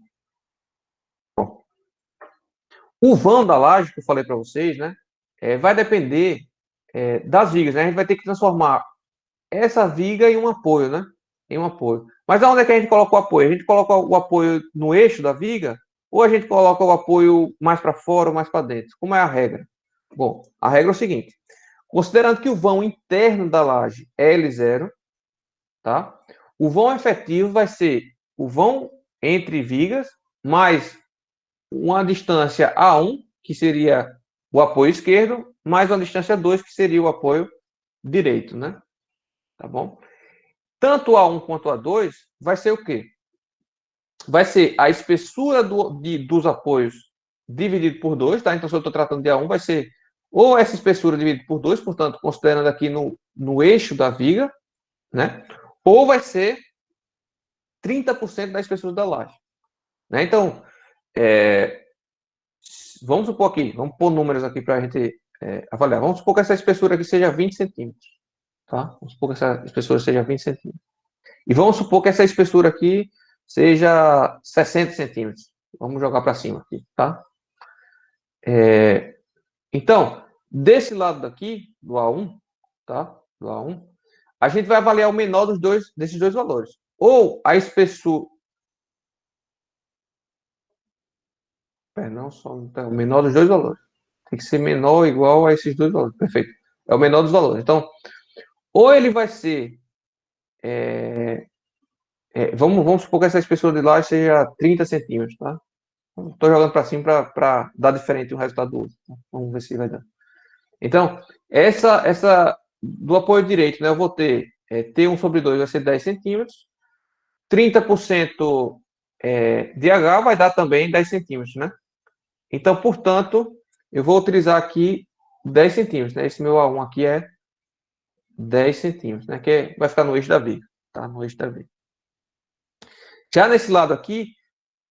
Bom, o vão da laje, que eu falei para vocês, né? Vai depender das vigas, né? A gente vai ter que transformar essa viga em um apoio, né? Em um apoio. Mas aonde é que a gente coloca o apoio? A gente coloca o apoio no eixo da viga ou a gente coloca o apoio mais para fora ou mais para dentro? Como é a regra? Bom, a regra é o seguinte. Considerando que o vão interno da laje é L0, tá? O vão efetivo vai ser o vão entre vigas mais uma distância A1, que seria o apoio esquerdo, mais uma distância 2, que seria o apoio direito, né? Tá bom? Tanto A1 quanto A2 vai ser o quê? Vai ser a espessura dos apoios dividido por 2, tá? Então, se eu estou tratando de A1, vai ser ou essa espessura dividida por 2, portanto, considerando aqui no eixo da viga, né? Ou vai ser 30% da espessura da laje. Né? Então, vamos supor aqui, vamos pôr números aqui para a gente avaliar. Vamos supor que essa espessura aqui seja 20 centímetros. Tá? Vamos supor que essa espessura seja 20 centímetros. E vamos supor que essa espessura aqui seja 60 centímetros. Vamos jogar para cima aqui, tá? Então, desse lado daqui, do A1, tá? Do A1, a gente vai avaliar o menor desses dois valores. Ou a espessura... Não, só o menor dos dois valores. Tem que ser menor ou igual a esses dois valores. Perfeito. É o menor dos valores. Então, ou ele vai ser... vamos supor que essa espessura de laje seja 30 centímetros, tá? Estou jogando para cima para dar diferente um resultado do outro. Vamos ver se vai dar. Então, essa do apoio direito, né? Eu vou ter T1/2 vai ser 10 centímetros. 30% de H vai dar também 10 centímetros, né? Então, portanto, eu vou utilizar aqui 10 centímetros, né? Esse meu A1 aqui é 10 centímetros, né? Que vai ficar no eixo da viga, tá? No eixo da viga. Já nesse lado aqui,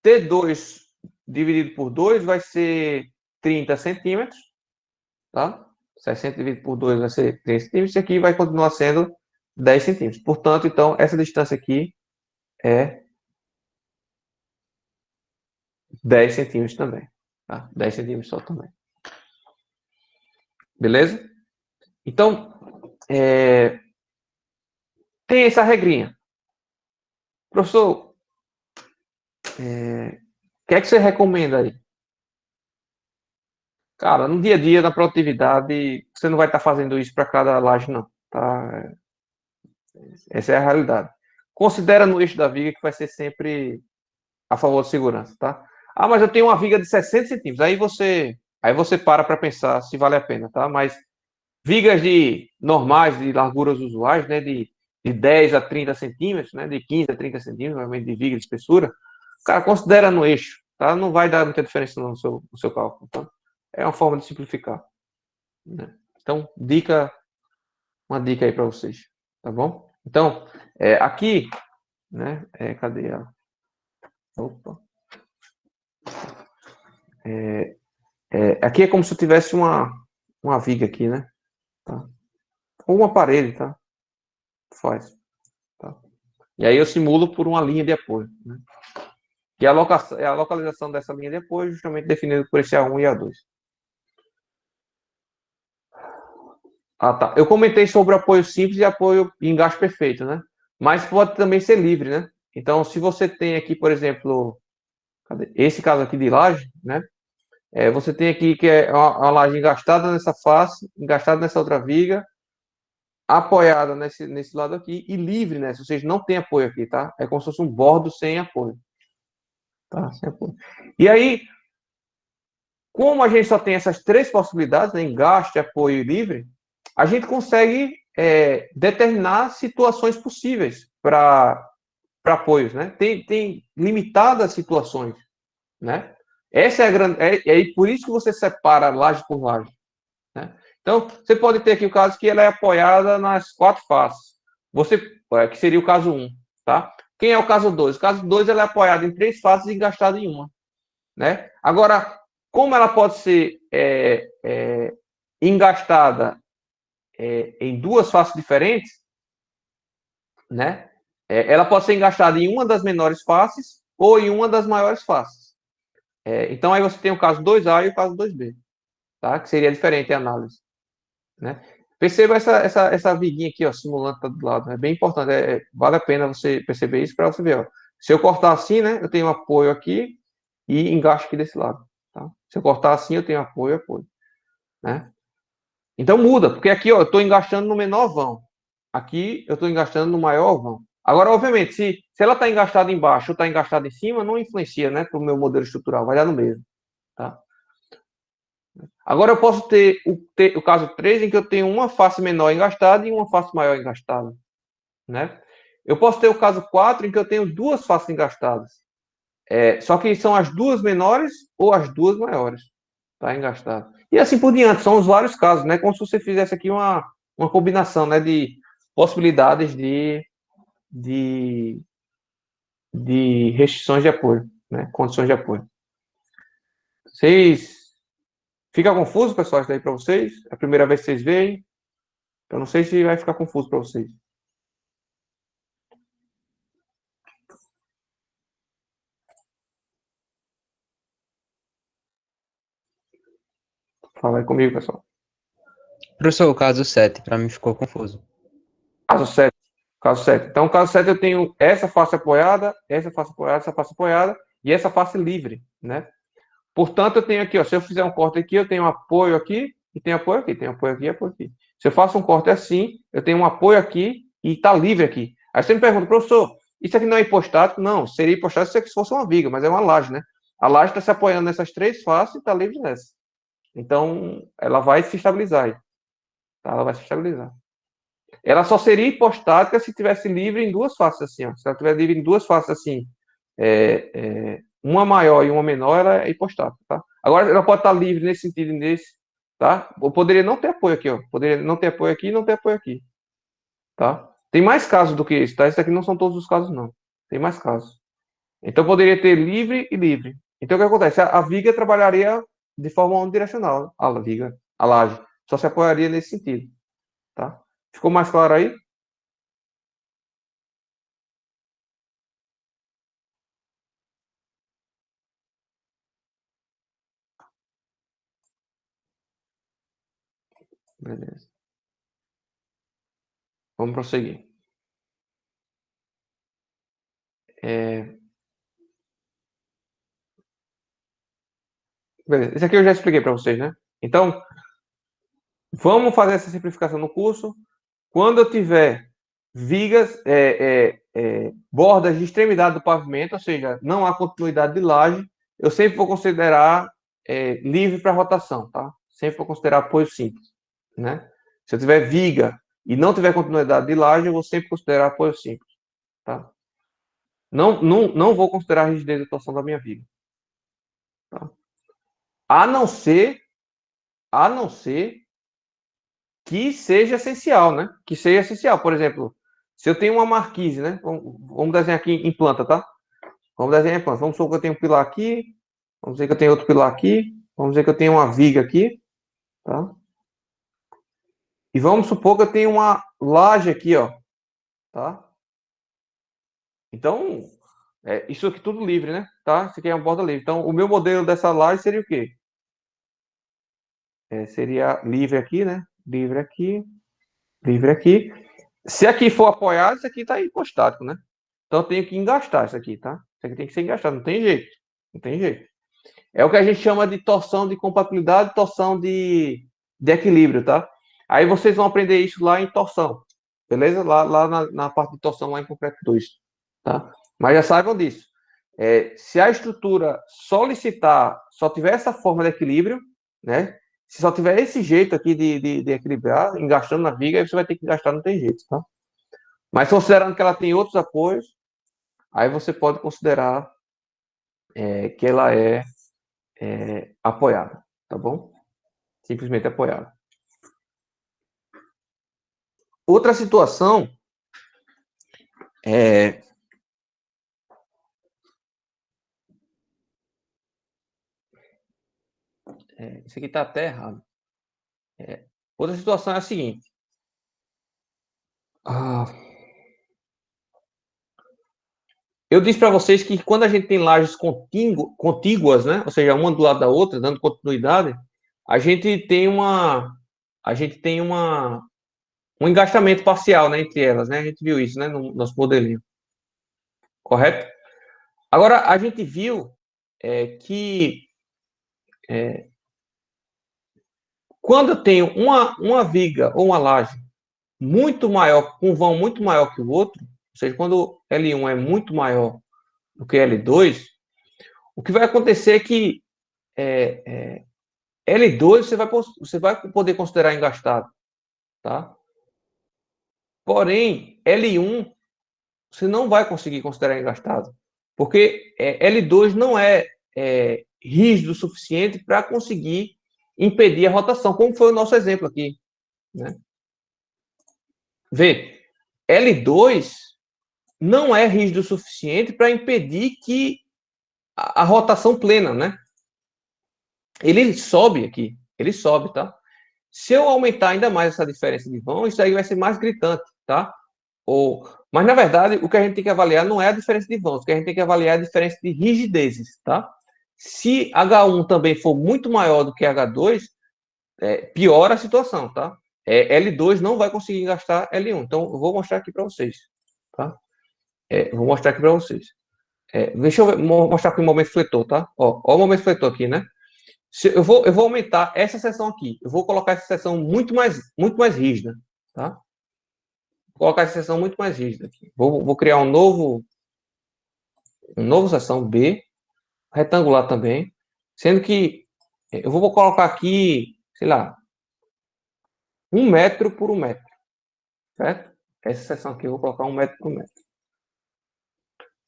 T2 dividido por 2 vai ser 30 centímetros, tá? 60 dividido por 2 vai ser 30 centímetros, e aqui vai continuar sendo 10 centímetros. Portanto, então, essa distância aqui é 10 centímetros também. Tá? 10 centímetros só também. Beleza? Então, tem essa regrinha. Professor, o que é que você recomenda aí? Cara, no dia a dia, na produtividade, você não vai estar fazendo isso para cada laje, não. Tá? Essa é a realidade. Considera no eixo da viga que vai ser sempre a favor de segurança, tá? Ah, mas eu tenho uma viga de 60 centímetros. Aí você para pensar se vale a pena, tá? Mas vigas normais, de larguras usuais, né? De 10 a 30 centímetros, né? De 15 a 30 centímetros, normalmente de viga de espessura, cara, considera no eixo, tá? Não vai dar muita diferença no seu cálculo, tá? É uma forma de simplificar. Né? Então, uma dica aí para vocês, tá bom? Então, aqui, né? Cadê ela? Opa. Aqui é como se eu tivesse uma viga aqui, né? Tá? Ou uma parede, tá? Faz. Tá? E aí eu simulo por uma linha de apoio, né? E a localização dessa linha de apoio justamente definida por esse A1 e A2. Ah, tá. Eu comentei sobre apoio simples e apoio em engaste perfeito, né? Mas pode também ser livre, né? Então, se você tem aqui, por exemplo, esse caso aqui de laje, né? Você tem aqui que é uma laje engastada nessa face, engastada nessa outra viga, apoiada nesse lado aqui e livre, né? Ou seja, não tem apoio aqui, tá? É como se fosse um bordo sem apoio. Tá? Sem apoio. E aí, como a gente só tem essas três possibilidades, né, engaste, apoio e livre, a gente consegue determinar situações possíveis para apoios, né? Tem limitadas situações, né? Essa é a grande, por isso que você separa laje por laje, né? Então, você pode ter aqui o caso que ela é apoiada nas 4 faces. Que seria o caso 1, tá? Quem é o caso 2? O caso 2 ela é apoiada em 3 faces e engastada em uma, né? Agora, como ela pode ser engastada em 2 faces diferentes, né? Ela pode ser engastada em uma das menores faces ou em uma das maiores faces. Então, aí você tem o caso 2A e o caso 2B, tá? Que seria diferente a análise, né? Perceba essa viguinha aqui, ó, simulando tá do lado. É bem importante, vale a pena você perceber isso para você ver, ó. Se eu cortar assim, né, eu tenho apoio aqui e engasto aqui desse lado, tá? Se eu cortar assim, eu tenho apoio, né? Então muda, porque aqui, ó, eu estou engastando no menor vão. Aqui eu estou engastando no maior vão. Agora, obviamente, se ela está engastada embaixo ou está engastada em cima, não influencia, né, para o meu modelo estrutural, vai dar no mesmo, tá? Agora eu posso ter o caso 3, em que eu tenho uma face menor engastada e uma face maior engastada, né? Eu posso ter o caso 4, em que eu tenho 2 faces engastadas. Só que são as 2 menores ou as 2 maiores, tá? Engastado. E assim por diante, são os vários casos, né? Como se você fizesse aqui uma combinação, né, de possibilidades de, de restrições de apoio, né? Condições de apoio. Vocês fica confuso, pessoal, isso daí para vocês? É a primeira vez que vocês veem? Eu não sei se vai ficar confuso para vocês. Fala aí comigo, pessoal. Professor, o caso 7, para mim ficou confuso. Caso 7. Caso 7. Então, caso 7 eu tenho essa face apoiada, essa face apoiada, essa face apoiada e essa face livre, né? Portanto, eu tenho aqui, ó, se eu fizer um corte aqui, eu tenho um apoio aqui e tenho apoio aqui, tenho apoio aqui e apoio aqui. Se eu faço um corte assim, eu tenho um apoio aqui e está livre aqui. Aí você me pergunta, professor, isso aqui não é hipostático? Não, seria hipostático se fosse uma viga, mas é uma laje, né? A laje está se apoiando nessas 3 faces e está livre nessa. Então, ela vai se estabilizar aí. Tá? Ela vai se estabilizar. Ela só seria hipostática se tivesse livre em 2 faces assim, ó. Se ela tiver livre em 2 faces assim, uma maior e uma menor, ela é hipostática, tá? Agora, ela pode estar livre nesse sentido e nesse, tá? Eu poderia não ter apoio aqui, ó. Poderia não ter apoio aqui e não ter apoio aqui, tá? Tem mais casos do que isso, tá? Isso aqui não são todos os casos, não. Tem mais casos. Então, poderia ter livre e livre. Então, o que acontece? A viga trabalharia de forma unidirecional, a viga, a laje. Só se apoiaria nesse sentido, tá? Ficou mais claro aí? Beleza. Vamos prosseguir. Beleza. Isso aqui eu já expliquei para vocês, né? Então, vamos fazer essa simplificação no curso. Quando eu tiver vigas, bordas de extremidade do pavimento, ou seja, não há continuidade de laje, eu sempre vou considerar livre para rotação, tá? Sempre vou considerar apoio simples, né? Se eu tiver viga e não tiver continuidade de laje, eu vou sempre considerar apoio simples, tá? Não vou considerar a rigidez de torção da minha viga, tá? A não ser que seja essencial, né? Que seja essencial. Por exemplo, se eu tenho uma marquise, né? Vamos desenhar aqui em planta, tá? Vamos desenhar em planta. Vamos supor que eu tenho um pilar aqui. Vamos dizer que eu tenho outro pilar aqui. Vamos dizer que eu tenho uma viga aqui, tá? E vamos supor que eu tenho uma laje aqui, ó, tá? Então, isso aqui tudo livre, né? Tá? Isso aqui é uma borda livre. Então, o meu modelo dessa laje seria o quê? Seria livre aqui, né? Livre aqui, livre aqui. Se aqui for apoiado, isso aqui está hipostático, né? Então eu tenho que engastar isso aqui, tá? Isso aqui tem que ser engastado, não tem jeito. Não tem jeito. É o que a gente chama de torção de compatibilidade, torção de equilíbrio, tá? Aí vocês vão aprender isso lá em torção, beleza? Lá na parte de torção, lá em concreto 2, tá? Mas já saibam disso. Se a estrutura solicitar, só tiver essa forma de equilíbrio, né? Se só tiver esse jeito aqui de equilibrar, engastando na viga, aí você vai ter que engastar, não tem jeito, tá? Mas considerando que ela tem outros apoios, aí você pode considerar que ela é apoiada, tá bom? Simplesmente apoiada. Outra situação isso aqui está até errado. Outra situação é a seguinte. Eu disse para vocês que quando a gente tem lajes contíguas, né? Ou seja, uma do lado da outra, dando continuidade, a gente tem um engastamento parcial, né, entre elas, né? A gente viu isso, né, no nosso modelinho. Correto? Agora, a gente viu que quando eu tenho uma viga ou uma laje muito maior, com um vão muito maior que o outro, ou seja, quando L1 é muito maior do que L2, o que vai acontecer é que L2 você vai poder considerar engastado, tá? Porém, L1 você não vai conseguir considerar engastado, porque L2 não é rígido o suficiente para conseguir impedir a rotação, como foi o nosso exemplo aqui, né? Vê, L2 não é rígido o suficiente para impedir que a rotação plena, né? Ele sobe aqui, ele sobe, tá? Se eu aumentar ainda mais essa diferença de vão, isso aí vai ser mais gritante, tá? Mas, na verdade, o que a gente tem que avaliar não é a diferença de vãos, o que a gente tem que avaliar é a diferença de rigidezes, tá? Se H1 também for muito maior do que H2, piora a situação, tá? L2 não vai conseguir gastar L1. Então, eu vou mostrar aqui para vocês, tá? Vou mostrar aqui para vocês. Deixa eu mostrar aqui o momento fletor, tá? Ó o momento fletor aqui, né? Eu vou aumentar essa seção aqui. Eu vou colocar essa seção muito mais rígida, tá? Vou colocar essa seção muito mais rígida aqui. Vou criar um novo seção B, retangular também, sendo que eu vou colocar aqui, sei lá, 1 metro por 1 metro, certo? Essa seção aqui eu vou colocar 1 metro por 1 metro.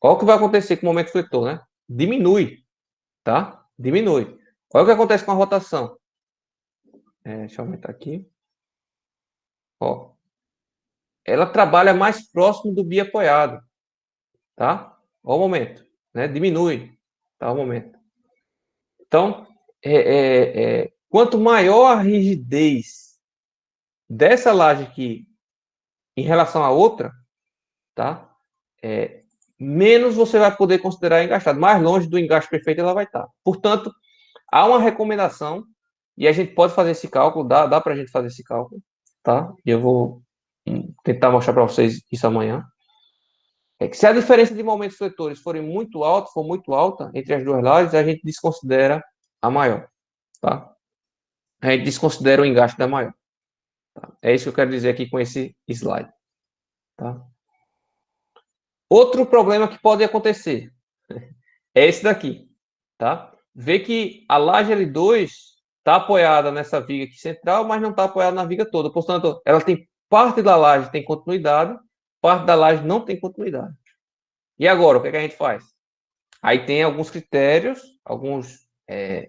Olha o que vai acontecer com o momento fletor, né? Diminui, tá? Diminui. Olha o que acontece com a rotação. Deixa eu aumentar aqui. Ó, ela trabalha mais próximo do biapoiado, tá? Olha o momento, né? Diminui, tá? O momento. Então, quanto maior a rigidez dessa laje aqui em relação à outra, tá? Menos você vai poder considerar engastado. Mais longe do engaste perfeito ela vai estar. Portanto, há uma recomendação, e a gente pode fazer esse cálculo, dá para a gente fazer esse cálculo, tá? E eu vou tentar mostrar para vocês isso amanhã. Que se a diferença de momentos fletores for muito alta entre as duas lajes, a gente desconsidera a maior, tá? A gente desconsidera o engaste da maior. Tá? É isso que eu quero dizer aqui com esse slide, tá? Outro problema que pode acontecer é esse daqui, tá? Vê que a laje L2 está apoiada nessa viga aqui central, mas não está apoiada na viga toda. Portanto, ela tem parte da laje tem continuidade, parte da laje não tem continuidade. E agora, o que a gente faz? Aí tem alguns critérios, alguns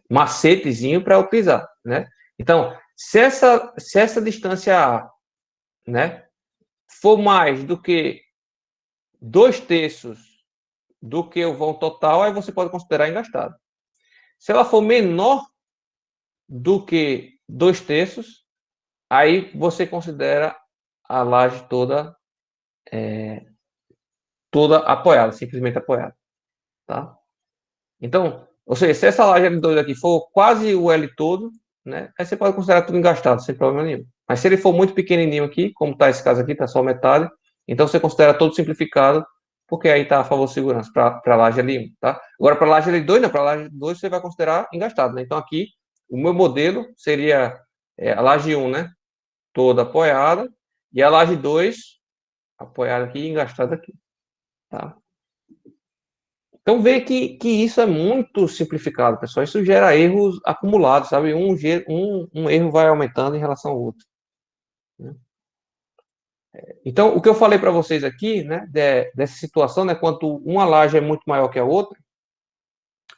macetezinhos para utilizar, né? Então, se essa distância A, né, for mais do que 2/3 do que o vão total, aí você pode considerar engastado. Se ela for menor do que 2/3, aí você considera a laje toda apoiada, simplesmente apoiada, tá? Então, ou seja, se essa laje L2 aqui for quase o L todo, né, aí você pode considerar tudo engastado, sem problema nenhum. Mas se ele for muito pequenininho aqui, como está esse caso aqui, está só metade, então você considera todo simplificado, porque aí está a favor de segurança para a laje L1, tá? Agora, para a laje L2, não, para a laje 2 você vai considerar engastado, né? Então, aqui, o meu modelo seria a laje 1, né, toda apoiada, e a laje 2 apoiada aqui e engastada aqui, tá? Então, vê que isso é muito simplificado, pessoal. Isso gera erros acumulados, sabe? Um erro vai aumentando em relação ao outro. Né? Então, o que eu falei para vocês aqui, né, dessa situação, né, quanto uma laje é muito maior que a outra,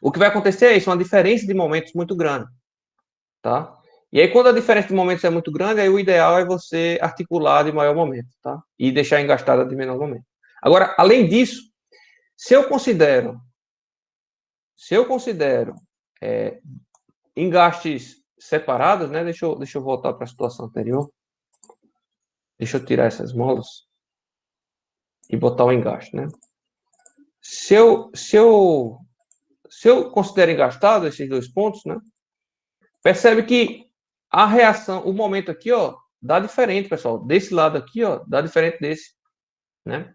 o que vai acontecer é isso, uma diferença de momentos muito grande, tá? E aí, quando a diferença de momentos é muito grande, aí o ideal é você articular de maior momento, tá? E deixar engastada de menor momento. Agora, além disso, se eu considero é, engastes separados, né? Deixa eu voltar para a situação anterior. Deixa eu tirar essas molas e botar o engaste, né? Se eu considero engastado esses dois pontos, né? Percebe que a reação, o momento aqui, ó, dá diferente, pessoal. Desse lado aqui, ó, dá diferente desse, né?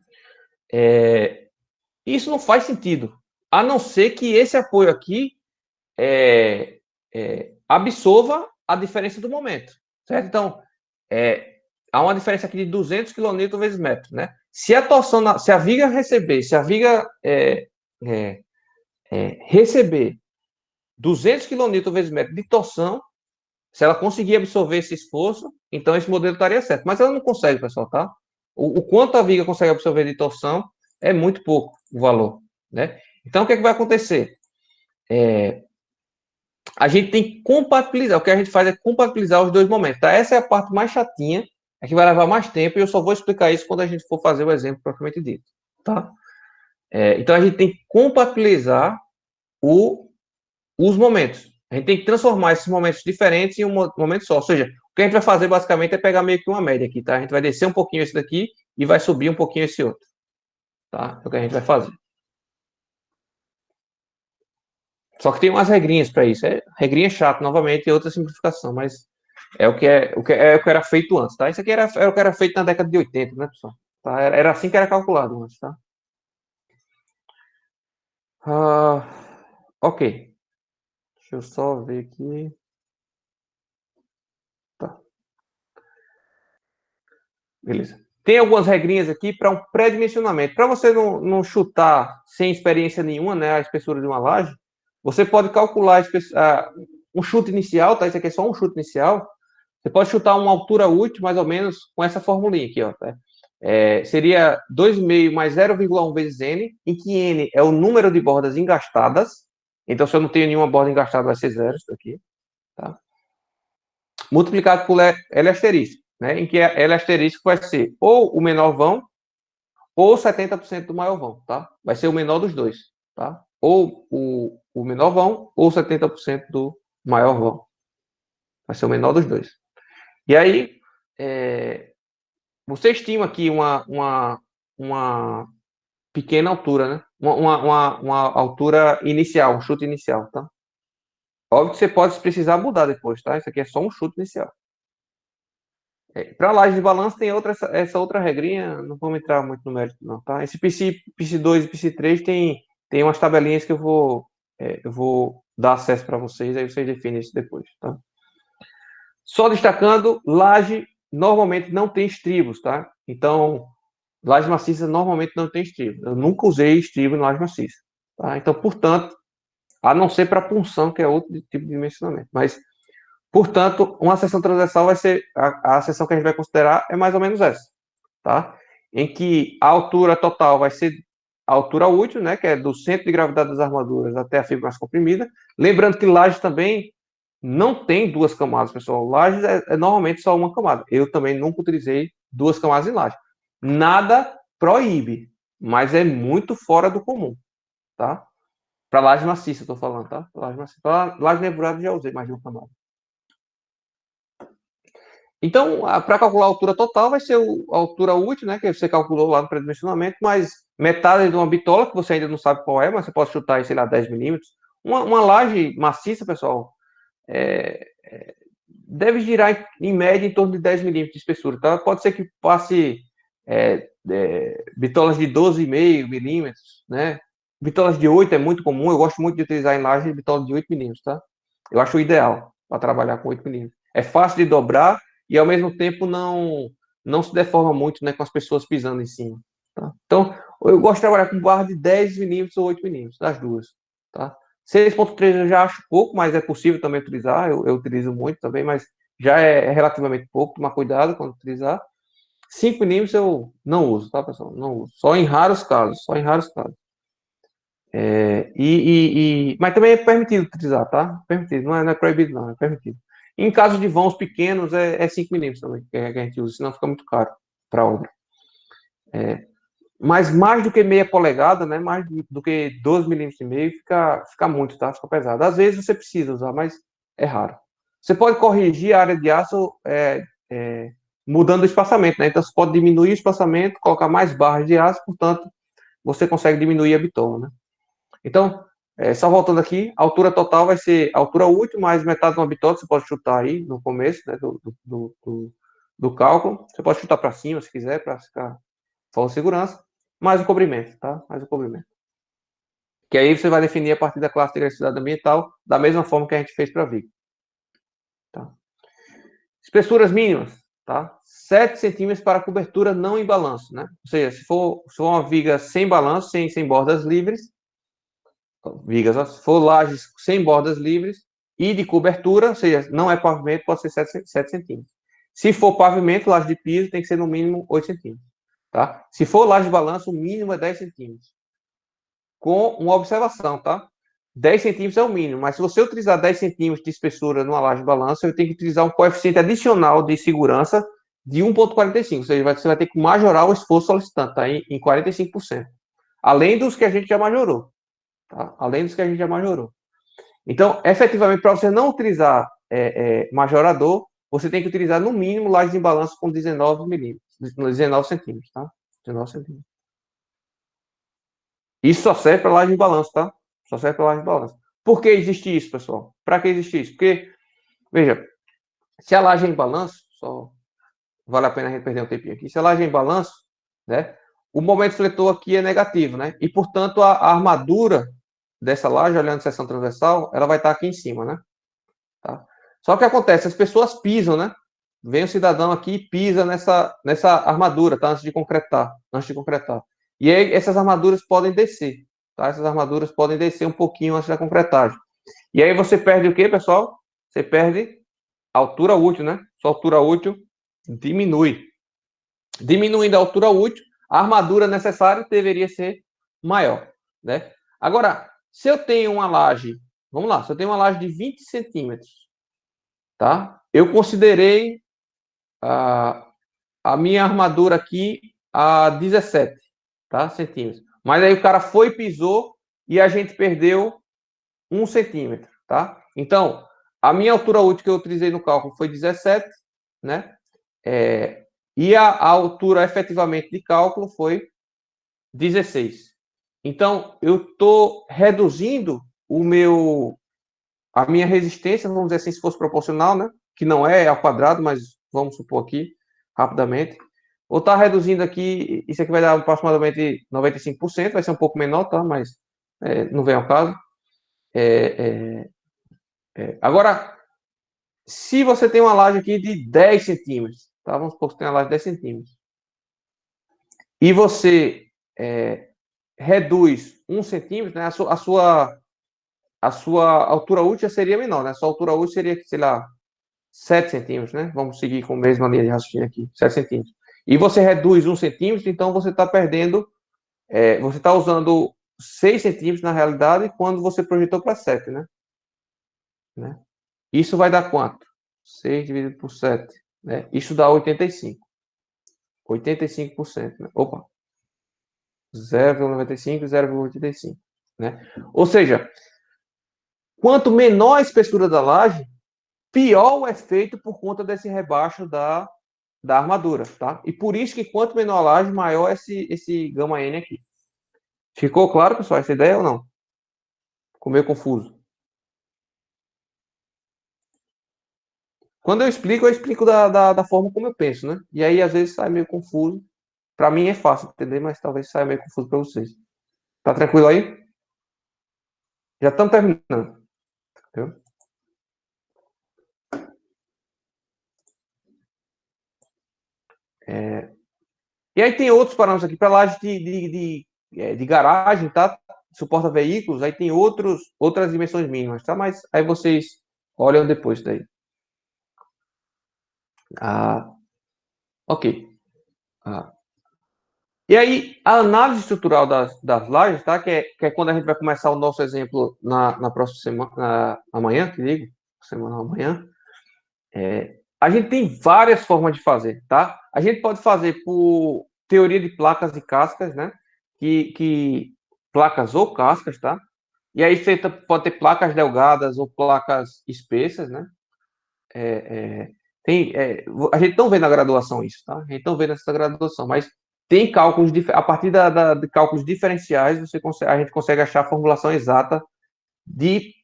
Isso não faz sentido, a não ser que esse apoio aqui absorva a diferença do momento, certo? Então, há uma diferença aqui de 200 kN vezes metro, né? Se a torção, se a viga receber, se a viga receber 200 kN vezes metro de torção, se ela conseguir absorver esse esforço, então esse modelo estaria certo. Mas ela não consegue, pessoal, tá? O quanto a viga consegue absorver de torção é muito pouco o valor, né? Então, o que é que vai acontecer? A gente tem que compatibilizar. O que a gente faz é compatibilizar os dois momentos, tá? Essa é a parte mais chatinha, é que vai levar mais tempo, e eu só vou explicar isso quando a gente for fazer o exemplo propriamente dito, tá? Então, a gente tem que compatibilizar os momentos. A gente tem que transformar esses momentos diferentes em um momento só. Ou seja, o que a gente vai fazer basicamente é pegar meio que uma média aqui, tá? A gente vai descer um pouquinho esse daqui e vai subir um pouquinho esse outro, tá? É o que a gente vai fazer. Só que tem umas regrinhas para isso. Regrinha chata, novamente, e outra simplificação, mas é o que era feito antes, tá? Isso aqui era o que era feito na década de 80, né, pessoal? Tá? Era assim que era calculado antes, tá? Ok. Deixa eu só ver aqui. Tá. Beleza. Tem algumas regrinhas aqui para um pré-dimensionamento. Para você não chutar sem experiência nenhuma, né, a espessura de uma laje, você pode calcular um chute inicial, tá? Isso aqui é só um chute inicial. Você pode chutar uma altura útil, mais ou menos, com essa formulinha aqui, ó. Tá? Seria 2,5 mais 0,1 vezes N, em que N é o número de bordas engastadas. Então, se eu não tenho nenhuma borda engastada, vai ser zero isso aqui. Tá? Multiplicado por L asterisco, né? Em que L asterisco vai ser ou o menor vão, ou 70% do maior vão, tá? Vai ser o menor dos dois, tá? Ou o menor vão, ou 70% do maior vão. Vai ser o menor dos dois. E aí, você estima aqui uma pequena altura, né? Uma altura inicial, um chute inicial, tá? Óbvio que você pode precisar mudar depois, tá? Isso aqui é só um chute inicial. Para laje de balanço tem essa outra regrinha, não vamos entrar muito no mérito, não, tá? Esse PC2 e PC3 tem umas tabelinhas que eu vou dar acesso para vocês, aí vocês definem isso depois, tá? Só destacando, laje normalmente não tem estribos, tá? Então, laje maciça normalmente não tem estribo. Eu nunca usei estribo em laje maciça, tá? Então, portanto, a não ser para punção, que é outro tipo de dimensionamento, mas portanto, uma seção transversal vai ser a seção que a gente vai considerar é mais ou menos essa, tá? Em que a altura total vai ser a altura útil, né, que é do centro de gravidade das armaduras até a fibra mais comprimida. Lembrando que laje também não tem duas camadas, pessoal. Laje é normalmente só uma camada. Eu também nunca utilizei duas camadas em laje. Nada proíbe, mas é muito fora do comum, tá? Para laje maciça, estou falando, tá? Laje maciça. Para laje nebulada já usei mais de uma camada. Então, para calcular a altura total, vai ser a altura útil, né? Que você calculou lá no pré-dimensionamento, mais metade de uma bitola, que você ainda não sabe qual é, mas você pode chutar aí, sei lá, 10 milímetros. Uma laje maciça, pessoal, deve girar em média em torno de 10 milímetros de espessura, tá? Pode ser que passe bitolas de 12,5 milímetros, né? Bitolas de 8 é muito comum, eu gosto muito de utilizar em laje bitola de 8 milímetros, tá? Eu acho o ideal para trabalhar com 8 milímetros. É fácil de dobrar e, ao mesmo tempo, não se deforma muito, né, com as pessoas pisando em cima. Tá? Então, eu gosto de trabalhar com barra de 10 milímetros ou 8 milímetros, das duas. Tá? 6.3 eu já acho pouco, mas é possível também utilizar. Eu utilizo muito também, mas já é relativamente pouco. Tomar cuidado quando utilizar. 5 milímetros eu não uso, tá, pessoal? Não uso. Só em raros casos. Só em raros casos. Mas também é permitido utilizar, tá? Permitido. Não é proibido, não. É permitido. Em caso de vãos pequenos, é 5 milímetros também que a gente usa, senão fica muito caro para a obra. Mas mais do que meia polegada, né? Mais do que 12 milímetros e meio, fica muito, tá? Fica pesado. Às vezes você precisa usar, mas é raro. Você pode corrigir a área de aço mudando o espaçamento, né? Então você pode diminuir o espaçamento, colocar mais barras de aço, portanto, você consegue diminuir a bitola, né? Então, só voltando aqui, a altura total vai ser a altura útil mais metade de uma bitola, você pode chutar aí no começo, né, do cálculo. Você pode chutar para cima, se quiser, para ficar falsa segurança, mais o cobrimento, tá? Mais o cobrimento. Que aí você vai definir a partir da classe de agressividade ambiental, da mesma forma que a gente fez para a viga. Tá? Espessuras mínimas, tá? 7 centímetros para cobertura não em balanço, né? Ou seja, se for uma viga sem balanço, sem bordas livres, vigas, se for lajes sem bordas livres e de cobertura, ou seja, não é pavimento, pode ser 7 centímetros. Se for pavimento, laje de piso, tem que ser no mínimo 8 centímetros. Tá? Se for laje de balanço, o mínimo é 10 centímetros. Com uma observação, tá? 10 centímetros é o mínimo, mas se você utilizar 10 centímetros de espessura numa laje de balanço, eu tenho que utilizar um coeficiente adicional de segurança de 1,45, ou seja, você vai ter que majorar o esforço solicitante, tá? Em 45%. Além dos que a gente já majorou. Tá? Além dos que a gente já majorou. Então, efetivamente, para você não utilizar majorador, você tem que utilizar no mínimo lajes em balanço com 19 milímetros, 19 centímetros, tá? 19 centímetros. Isso só serve para laje de balanço, tá? Só serve para laje de balanço. Por que existe isso, pessoal? Para que existe isso? Porque, veja, se a laje é em balanço, só vale a pena a gente perder um tempinho aqui, se a laje é em balanço, né? O momento fletor aqui é negativo, né? E, portanto, a armadura dessa laje, olhando a seção transversal, ela vai estar aqui em cima, né? Tá? Só que acontece, as pessoas pisam, né? Vem o cidadão aqui e pisa nessa armadura, tá? Antes de concretar. E aí essas armaduras podem descer, tá? Essas armaduras podem descer um pouquinho antes da concretagem. E aí você perde o quê, pessoal? Você perde a altura útil, né? Sua altura útil diminui. Diminuindo a altura útil, a armadura necessária deveria ser maior, né? Agora, se eu tenho uma laje, vamos lá, se eu tenho uma laje de 20 centímetros, tá? Eu considerei a minha armadura aqui a 17, tá? Centímetros. Mas aí o cara foi, pisou e a gente perdeu 1 centímetro, tá? Então, a minha altura útil que eu utilizei no cálculo foi 17, né? E a altura efetivamente de cálculo foi 16. Então, eu estou reduzindo a minha resistência, vamos dizer assim, se fosse proporcional, né? Que não é ao quadrado, mas vamos supor aqui, rapidamente. Vou estar reduzindo aqui, isso aqui vai dar aproximadamente 95%, vai ser um pouco menor, tá? Mas não vem ao caso. Agora, se você tem uma laje aqui de 10 centímetros, tá? Vamos supor que você tem uma laje de 10 centímetros. E você reduz 1 centímetro, né? A sua altura útil seria menor, né? A sua altura útil seria, sei lá, 7 centímetros, né? Vamos seguir com a mesma linha de raciocínio aqui, 7 centímetros. E você reduz 1 centímetro, então você está perdendo, você está usando 6 centímetros na realidade quando você projetou para 7, né? Isso vai dar quanto? 6 dividido por 7, né? Isso dá 85. 85%, né? Opa. 0,95, 0,85, né? Ou seja, quanto menor a espessura da laje, pior o efeito por conta desse rebaixo da armadura, tá? E por isso que quanto menor a laje, maior esse gama N aqui. Ficou claro, pessoal, essa ideia ou não? Ficou meio confuso. Quando eu explico da forma como eu penso, né? E aí, às vezes, sai meio confuso. Para mim é fácil entender, mas talvez saia meio confuso para vocês. Tá tranquilo aí? Já estamos terminando. Entendeu? E aí tem outros parâmetros aqui para laje de garagem, tá? Suporta veículos, aí tem outras dimensões mínimas, tá? Mas aí vocês olham depois daí. Ok. E aí, a análise estrutural das lajes, tá? Que é quando a gente vai começar o nosso exemplo na próxima semana, amanhã, que digo, semana amanhã. A gente tem várias formas de fazer, tá? A gente pode fazer por teoria de placas e cascas, né? Placas ou cascas, tá? E aí você pode ter placas delgadas ou placas espessas, né? A gente não vê na graduação isso, tá? A gente não vê nessa graduação, mas tem cálculos, a partir de cálculos diferenciais, a gente consegue achar a formulação exata de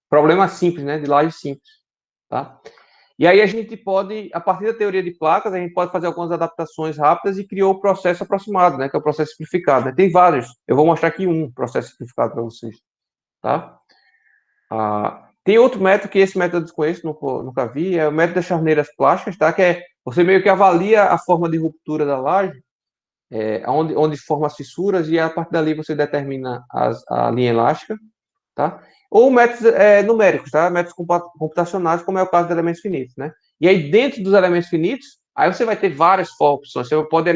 problemas simples, né? De lajes simples, tá? E aí a gente pode, a partir da teoria de placas, a gente pode fazer algumas adaptações rápidas e criou o processo aproximado, né? Que é o processo simplificado, né? Tem vários. Eu vou mostrar aqui um processo simplificado para vocês, tá? Tem outro método que esse método eu desconheço, nunca vi, é o método das charneiras plásticas, tá? Que é você meio que avalia a forma de ruptura da laje, onde forma as fissuras, e a partir dali você determina a linha elástica, tá? Ou métodos numéricos, tá? Métodos computacionais, como é o caso de elementos finitos, né? E aí, dentro dos elementos finitos, aí você vai ter várias opções. Você pode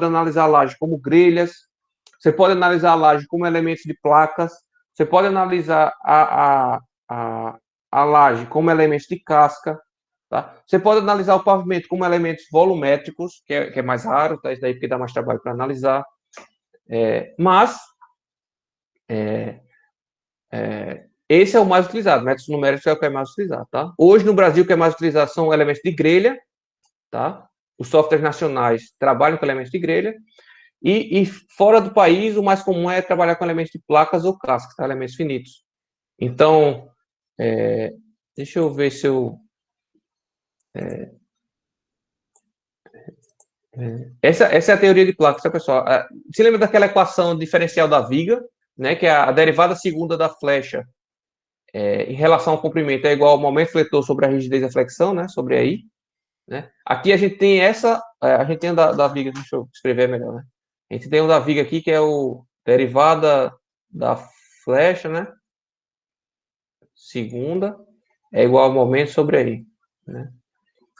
analisar a laje como grelhas, você pode analisar a laje como elementos de placas, você pode analisar a laje como elementos de casca, tá? Você pode analisar o pavimento como elementos volumétricos, que é mais raro, tá? Isso daí porque dá mais trabalho para analisar. Mas esse é o mais utilizado, métodos numéricos é o que é mais utilizado, tá? Hoje no Brasil o que é mais utilizado são elementos de grelha, tá? Os softwares nacionais trabalham com elementos de grelha, e fora do país o mais comum é trabalhar com elementos de placas ou cascas, tá? Elementos finitos. Então, deixa eu ver se eu... Essa é a teoria de placas, tá, pessoal? Se lembra daquela equação diferencial da viga, né? Que é a derivada segunda da flecha em relação ao comprimento é igual ao momento fletor sobre a rigidez e a flexão, né? Sobre a I. Né? Aqui a gente tem a gente tem da viga, deixa eu escrever melhor, né? A gente tem o da viga aqui, que é o derivada da flecha, né? Segunda, é igual ao momento sobre a I. Né?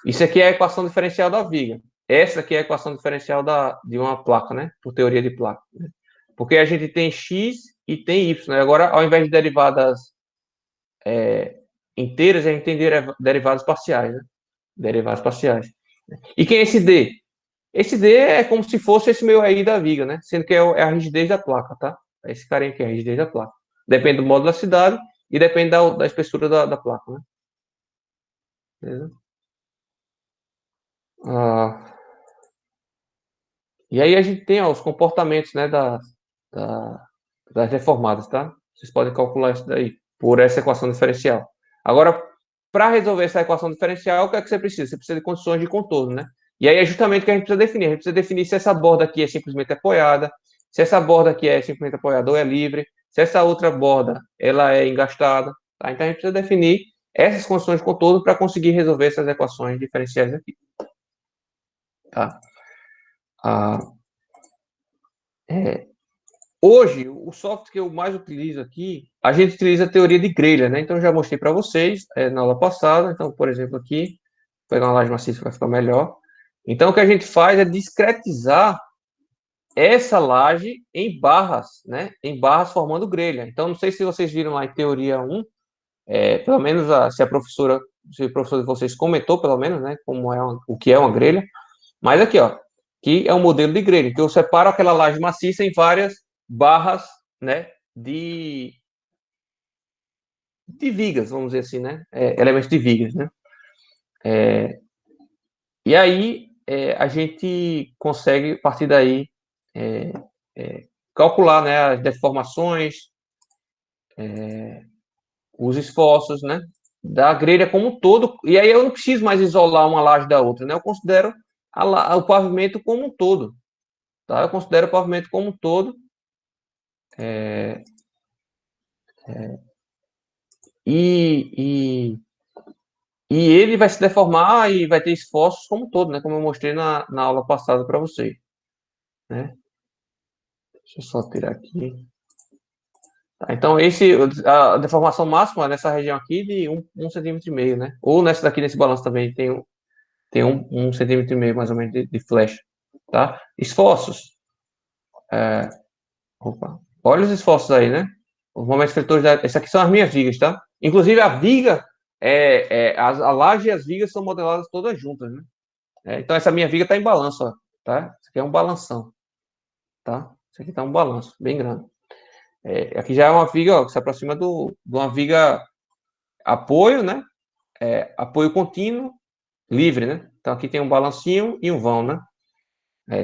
Isso aqui é a equação diferencial da viga. Essa aqui é a equação diferencial de uma placa, né? Por teoria de placa. Né? Porque a gente tem X e tem Y. Né? Agora, ao invés de derivadas inteiras, a gente tem derivadas parciais, né? Derivadas parciais. E quem é esse D? Esse D é como se fosse esse meio aí da viga, né? Sendo que é a rigidez da placa, tá? Esse carinha aqui é a rigidez da placa. Depende do modo da cidade e depende da espessura da placa, né? Beleza? E aí a gente tem os comportamentos, né, das deformadas, tá? Vocês podem calcular isso daí por essa equação diferencial. Agora, para resolver essa equação diferencial, o que é que você precisa? Você precisa de condições de contorno, né? E aí é justamente o que a gente precisa definir. A gente precisa definir se essa borda aqui é simplesmente apoiada, se essa borda aqui é simplesmente apoiada ou é livre, se essa outra borda ela é engastada, tá? Então a gente precisa definir essas condições de contorno para conseguir resolver essas equações diferenciais aqui, tá? Hoje, o software que eu mais utilizo aqui, a gente utiliza a teoria de grelha, né? Então, eu já mostrei para vocês na aula passada. Então, por exemplo, aqui, vou pegar uma laje maciça para ficar melhor. Então, o que a gente faz é discretizar essa laje em barras, né? Em barras formando grelha. Então, não sei se vocês viram lá em teoria 1, pelo menos se o professor de vocês comentou, pelo menos, né? O que é uma grelha. Mas aqui, ó, que é um modelo de grelha, que eu separo aquela laje maciça em várias barras, né, de vigas, vamos dizer assim, né, elementos de vigas, né. E aí a gente consegue, a partir daí, calcular, né, as deformações, os esforços, né, da grelha como um todo. E aí eu não preciso mais isolar uma laje da outra, né, eu considero o pavimento como um todo, tá? Eu considero o pavimento como um todo. E E ele vai se deformar e vai ter esforços como um todo, né? Como eu mostrei na aula passada para vocês, né? Deixa eu só tirar aqui. Tá, então, a deformação máxima nessa região aqui de 1,5 cm, né? Ou nessa daqui, nesse balanço também, tem 1,5 cm mais ou menos de flecha, tá? Esforços. Opa. Olha os esforços aí, né? Os momentos fletores. Essas aqui são as minhas vigas, tá? Inclusive, a viga, a laje e as vigas são modeladas todas juntas, né? Então, essa minha viga está em balanço, ó, tá? Isso aqui é um balanção, tá? Isso aqui está um balanço, bem grande. Aqui já é uma viga, ó, que se aproxima de uma viga apoio, né? Apoio contínuo, livre, né? Então, aqui tem um balancinho e um vão, né?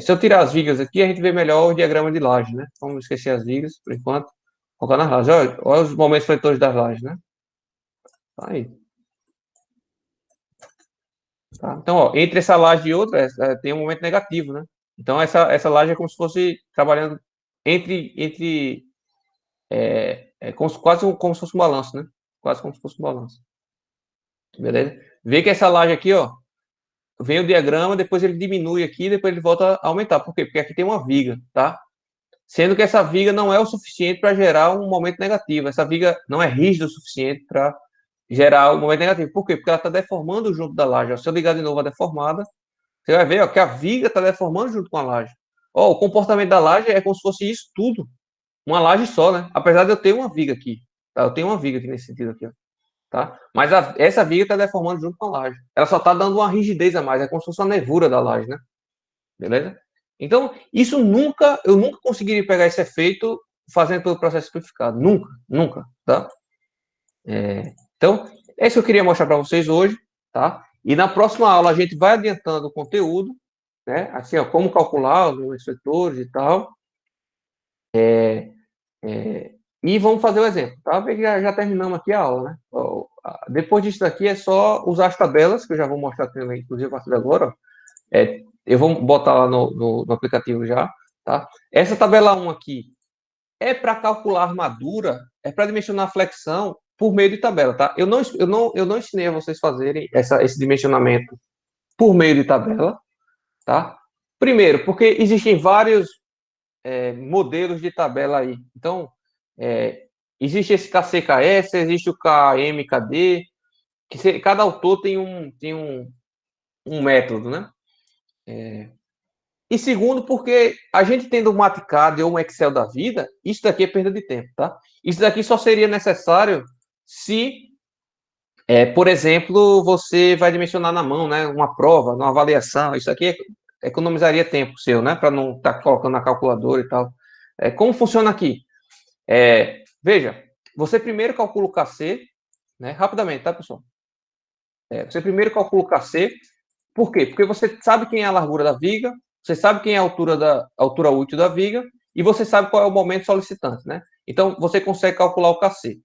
Se eu tirar as vigas aqui, a gente vê melhor o diagrama de laje, né? Vamos esquecer as vigas, por enquanto. Focar nas lajes. Olha os momentos fletores das lajes, né? Tá aí. Tá? Então, ó, entre essa laje e outra, tem um momento negativo, né? Então, essa laje é como se fosse trabalhando quase como se fosse um balanço, né? Quase como se fosse um balanço. Beleza? Vê que essa laje aqui, ó, vem o diagrama, depois ele diminui aqui, depois ele volta a aumentar. Por quê? Porque aqui tem uma viga, tá? Sendo que essa viga não é o suficiente para gerar um momento negativo. Essa viga não é rígida o suficiente para gerar um momento negativo. Por quê? Porque ela está deformando junto da laje. Se eu ligar de novo a deformada, você vai ver, ó, que a viga está deformando junto com a laje. Ó, o comportamento da laje é como se fosse isso tudo. Uma laje só, né? Apesar de eu ter uma viga aqui. Tá? Eu tenho uma viga aqui nesse sentido aqui, ó. Tá? Mas essa viga está deformando junto com a laje. Ela só está dando uma rigidez a mais. É como se fosse uma nervura da laje, né? Beleza? Então, eu nunca conseguiria pegar esse efeito fazendo pelo processo simplificado. Nunca, nunca, tá? Então, é isso que eu queria mostrar para vocês hoje, tá? E na próxima aula a gente vai adiantando o conteúdo, né? Assim, ó, como calcular os vetores e tal. E vamos fazer o exemplo, tá? Já terminamos aqui a aula, né? Depois disso daqui é só usar as tabelas, que eu já vou mostrar também, inclusive a partir de agora, ó. Eu vou botar lá no aplicativo já, tá? Essa tabela 1 aqui é para calcular a armadura, é para dimensionar a flexão por meio de tabela, tá? Eu não ensinei a vocês fazerem esse dimensionamento por meio de tabela, tá? Primeiro, porque existem vários modelos de tabela aí. Então, existe esse KCKS, existe o KMKD, cada autor tem um método, né? E segundo, porque a gente tendo um Mathcad ou um Excel da vida, isso daqui é perda de tempo, tá? Isso daqui só seria necessário se, por exemplo, você vai dimensionar na mão, né? Uma prova, uma avaliação. Isso aqui economizaria tempo seu, né? Para não estar colocando na calculadora e tal. Como funciona aqui? Veja, você primeiro calcula o KC, né? Rapidamente, tá, pessoal? Você primeiro calcula o KC. Por quê? Porque você sabe quem é a largura da viga, você sabe quem é a altura útil da viga e você sabe qual é o momento solicitante, né? Então, você consegue calcular o KC.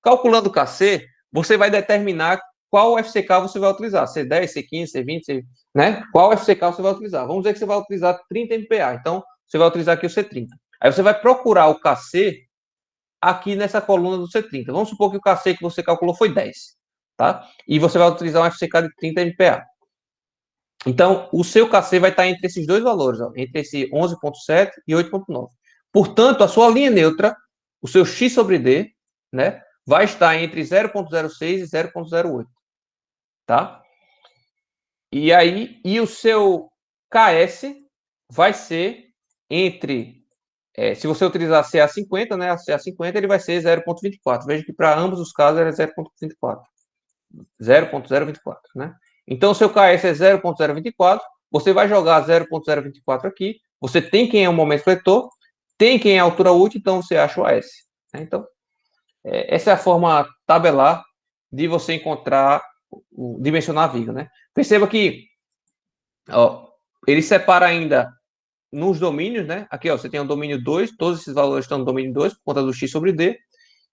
Calculando o KC, você vai determinar qual FCK você vai utilizar, C10, C15, C20, né? Qual FCK você vai utilizar. Vamos dizer que você vai utilizar 30 MPa, então você vai utilizar aqui o C30. Aí você vai procurar o KC aqui nessa coluna do C30. Vamos supor que o KC que você calculou foi 10, tá? E você vai utilizar um FCK de 30 MPa. Então, o seu KC vai estar entre esses dois valores, ó, entre esse 11,7 e 8,9. Portanto, a sua linha neutra, o seu x sobre d, né, vai estar entre 0,06 e 0,08, tá? E aí, o seu KS vai ser entre, se você utilizar CA50, né, a CA50 ele vai ser 0,24. Veja que para ambos os casos é 0,24. 0,024, né? Então, o seu KS é 0,024, você vai jogar 0,024 aqui, você tem quem é o momento fletor, tem quem é a altura útil, então você acha o AS. Né? Então, essa é a forma tabelar de você encontrar, dimensionar a viga, né? Perceba que ó, ele separa ainda nos domínios, né? Aqui, ó, você tem o domínio 2, todos esses valores estão no domínio 2, por conta do x sobre d,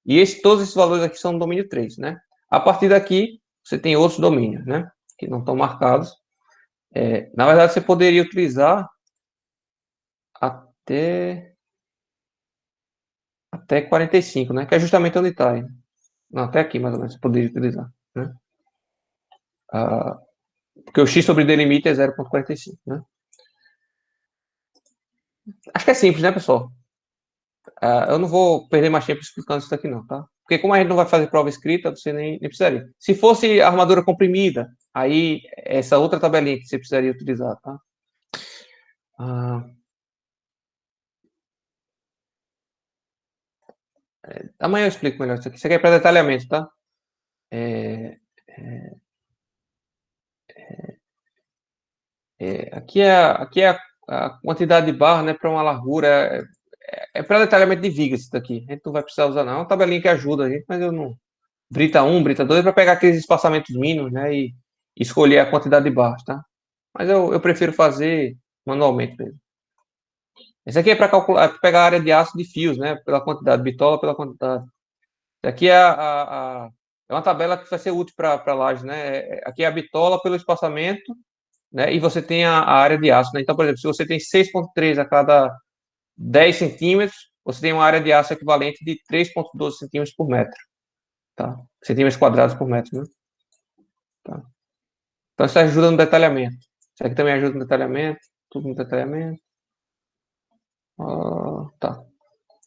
e todos esses valores aqui são no domínio 3, né? A partir daqui, você tem outros domínios, né? Que não estão marcados. Na verdade, você poderia utilizar até 45, né? Que é justamente onde está. Não, até aqui, mais ou menos, você poderia utilizar, né? porque o x sobre d limite é 0,45, né? Acho que é simples, né, pessoal? Eu não vou perder mais tempo explicando isso aqui, não, tá? Porque como a gente não vai fazer prova escrita, você nem precisaria. Se fosse armadura comprimida, aí essa outra tabelinha que você precisaria utilizar, tá? Amanhã eu explico melhor isso aqui. Isso aqui é para detalhamento, tá? Aqui é a quantidade de barra, né, para uma largura. É para detalhamento de vigas isso daqui. A gente não vai precisar usar, não. É uma tabelinha que ajuda a gente, mas eu não. Brita 1, brita 2, para pegar aqueles espaçamentos mínimos, né, e escolher a quantidade de barras, tá? Mas eu prefiro fazer manualmente mesmo. Esse aqui é para calcular, pra pegar a área de aço de fios, né, pela quantidade, bitola pela quantidade. Aqui é uma tabela que vai ser útil para laje, né? Aqui é a bitola pelo espaçamento, né? E você tem a área de aço, né? Então, por exemplo, se você tem 6,3 a cada 10 centímetros, você tem uma área de aço equivalente de 3,12 centímetros por metro, tá? Centímetros quadrados por metro, né? Tá. Então, isso ajuda no detalhamento. Isso aqui também ajuda no detalhamento, tudo no detalhamento. Tá.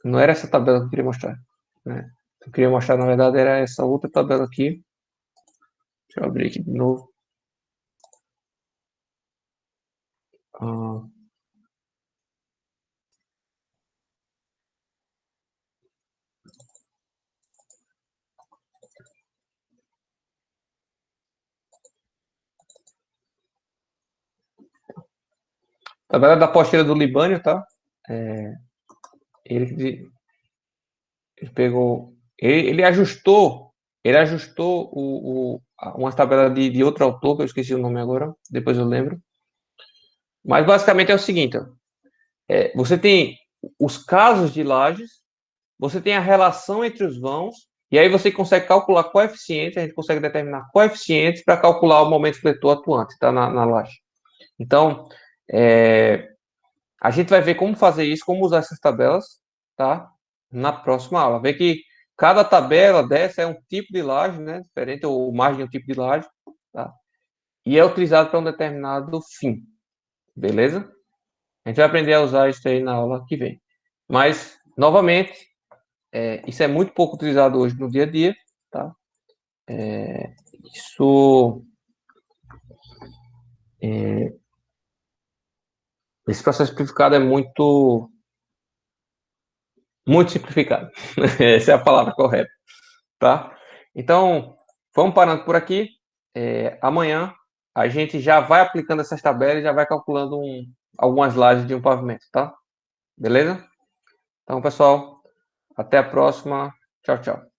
Não era essa tabela que eu queria mostrar, né? O que eu queria mostrar, na verdade, era essa outra tabela aqui. Deixa eu abrir aqui de novo. Tabela da posteira do Libânio, tá? Ele pegou, ele ajustou uma tabela de outro autor, que eu esqueci o nome agora, depois eu lembro. Mas basicamente é o seguinte, ó, você tem os casos de lajes, você tem a relação entre os vãos, e aí você consegue calcular coeficientes, a gente consegue determinar coeficientes para calcular o momento fletor atuante, tá, na laje. Então, a gente vai ver como fazer isso, como usar essas tabelas, tá? Na próxima aula. Vê que cada tabela dessa é um tipo de laje, né? Diferente, ou mais de um tipo de laje, tá? E é utilizado para um determinado fim, beleza? A gente vai aprender a usar isso aí na aula que vem. Mas, novamente, isso é muito pouco utilizado hoje no dia a dia, tá? Esse processo simplificado é muito simplificado. Essa é a palavra correta, tá? Então, vamos parando por aqui. Amanhã a gente já vai aplicando essas tabelas e já vai calculando algumas lajes de um pavimento, tá? Beleza? Então, pessoal, até a próxima. Tchau, tchau.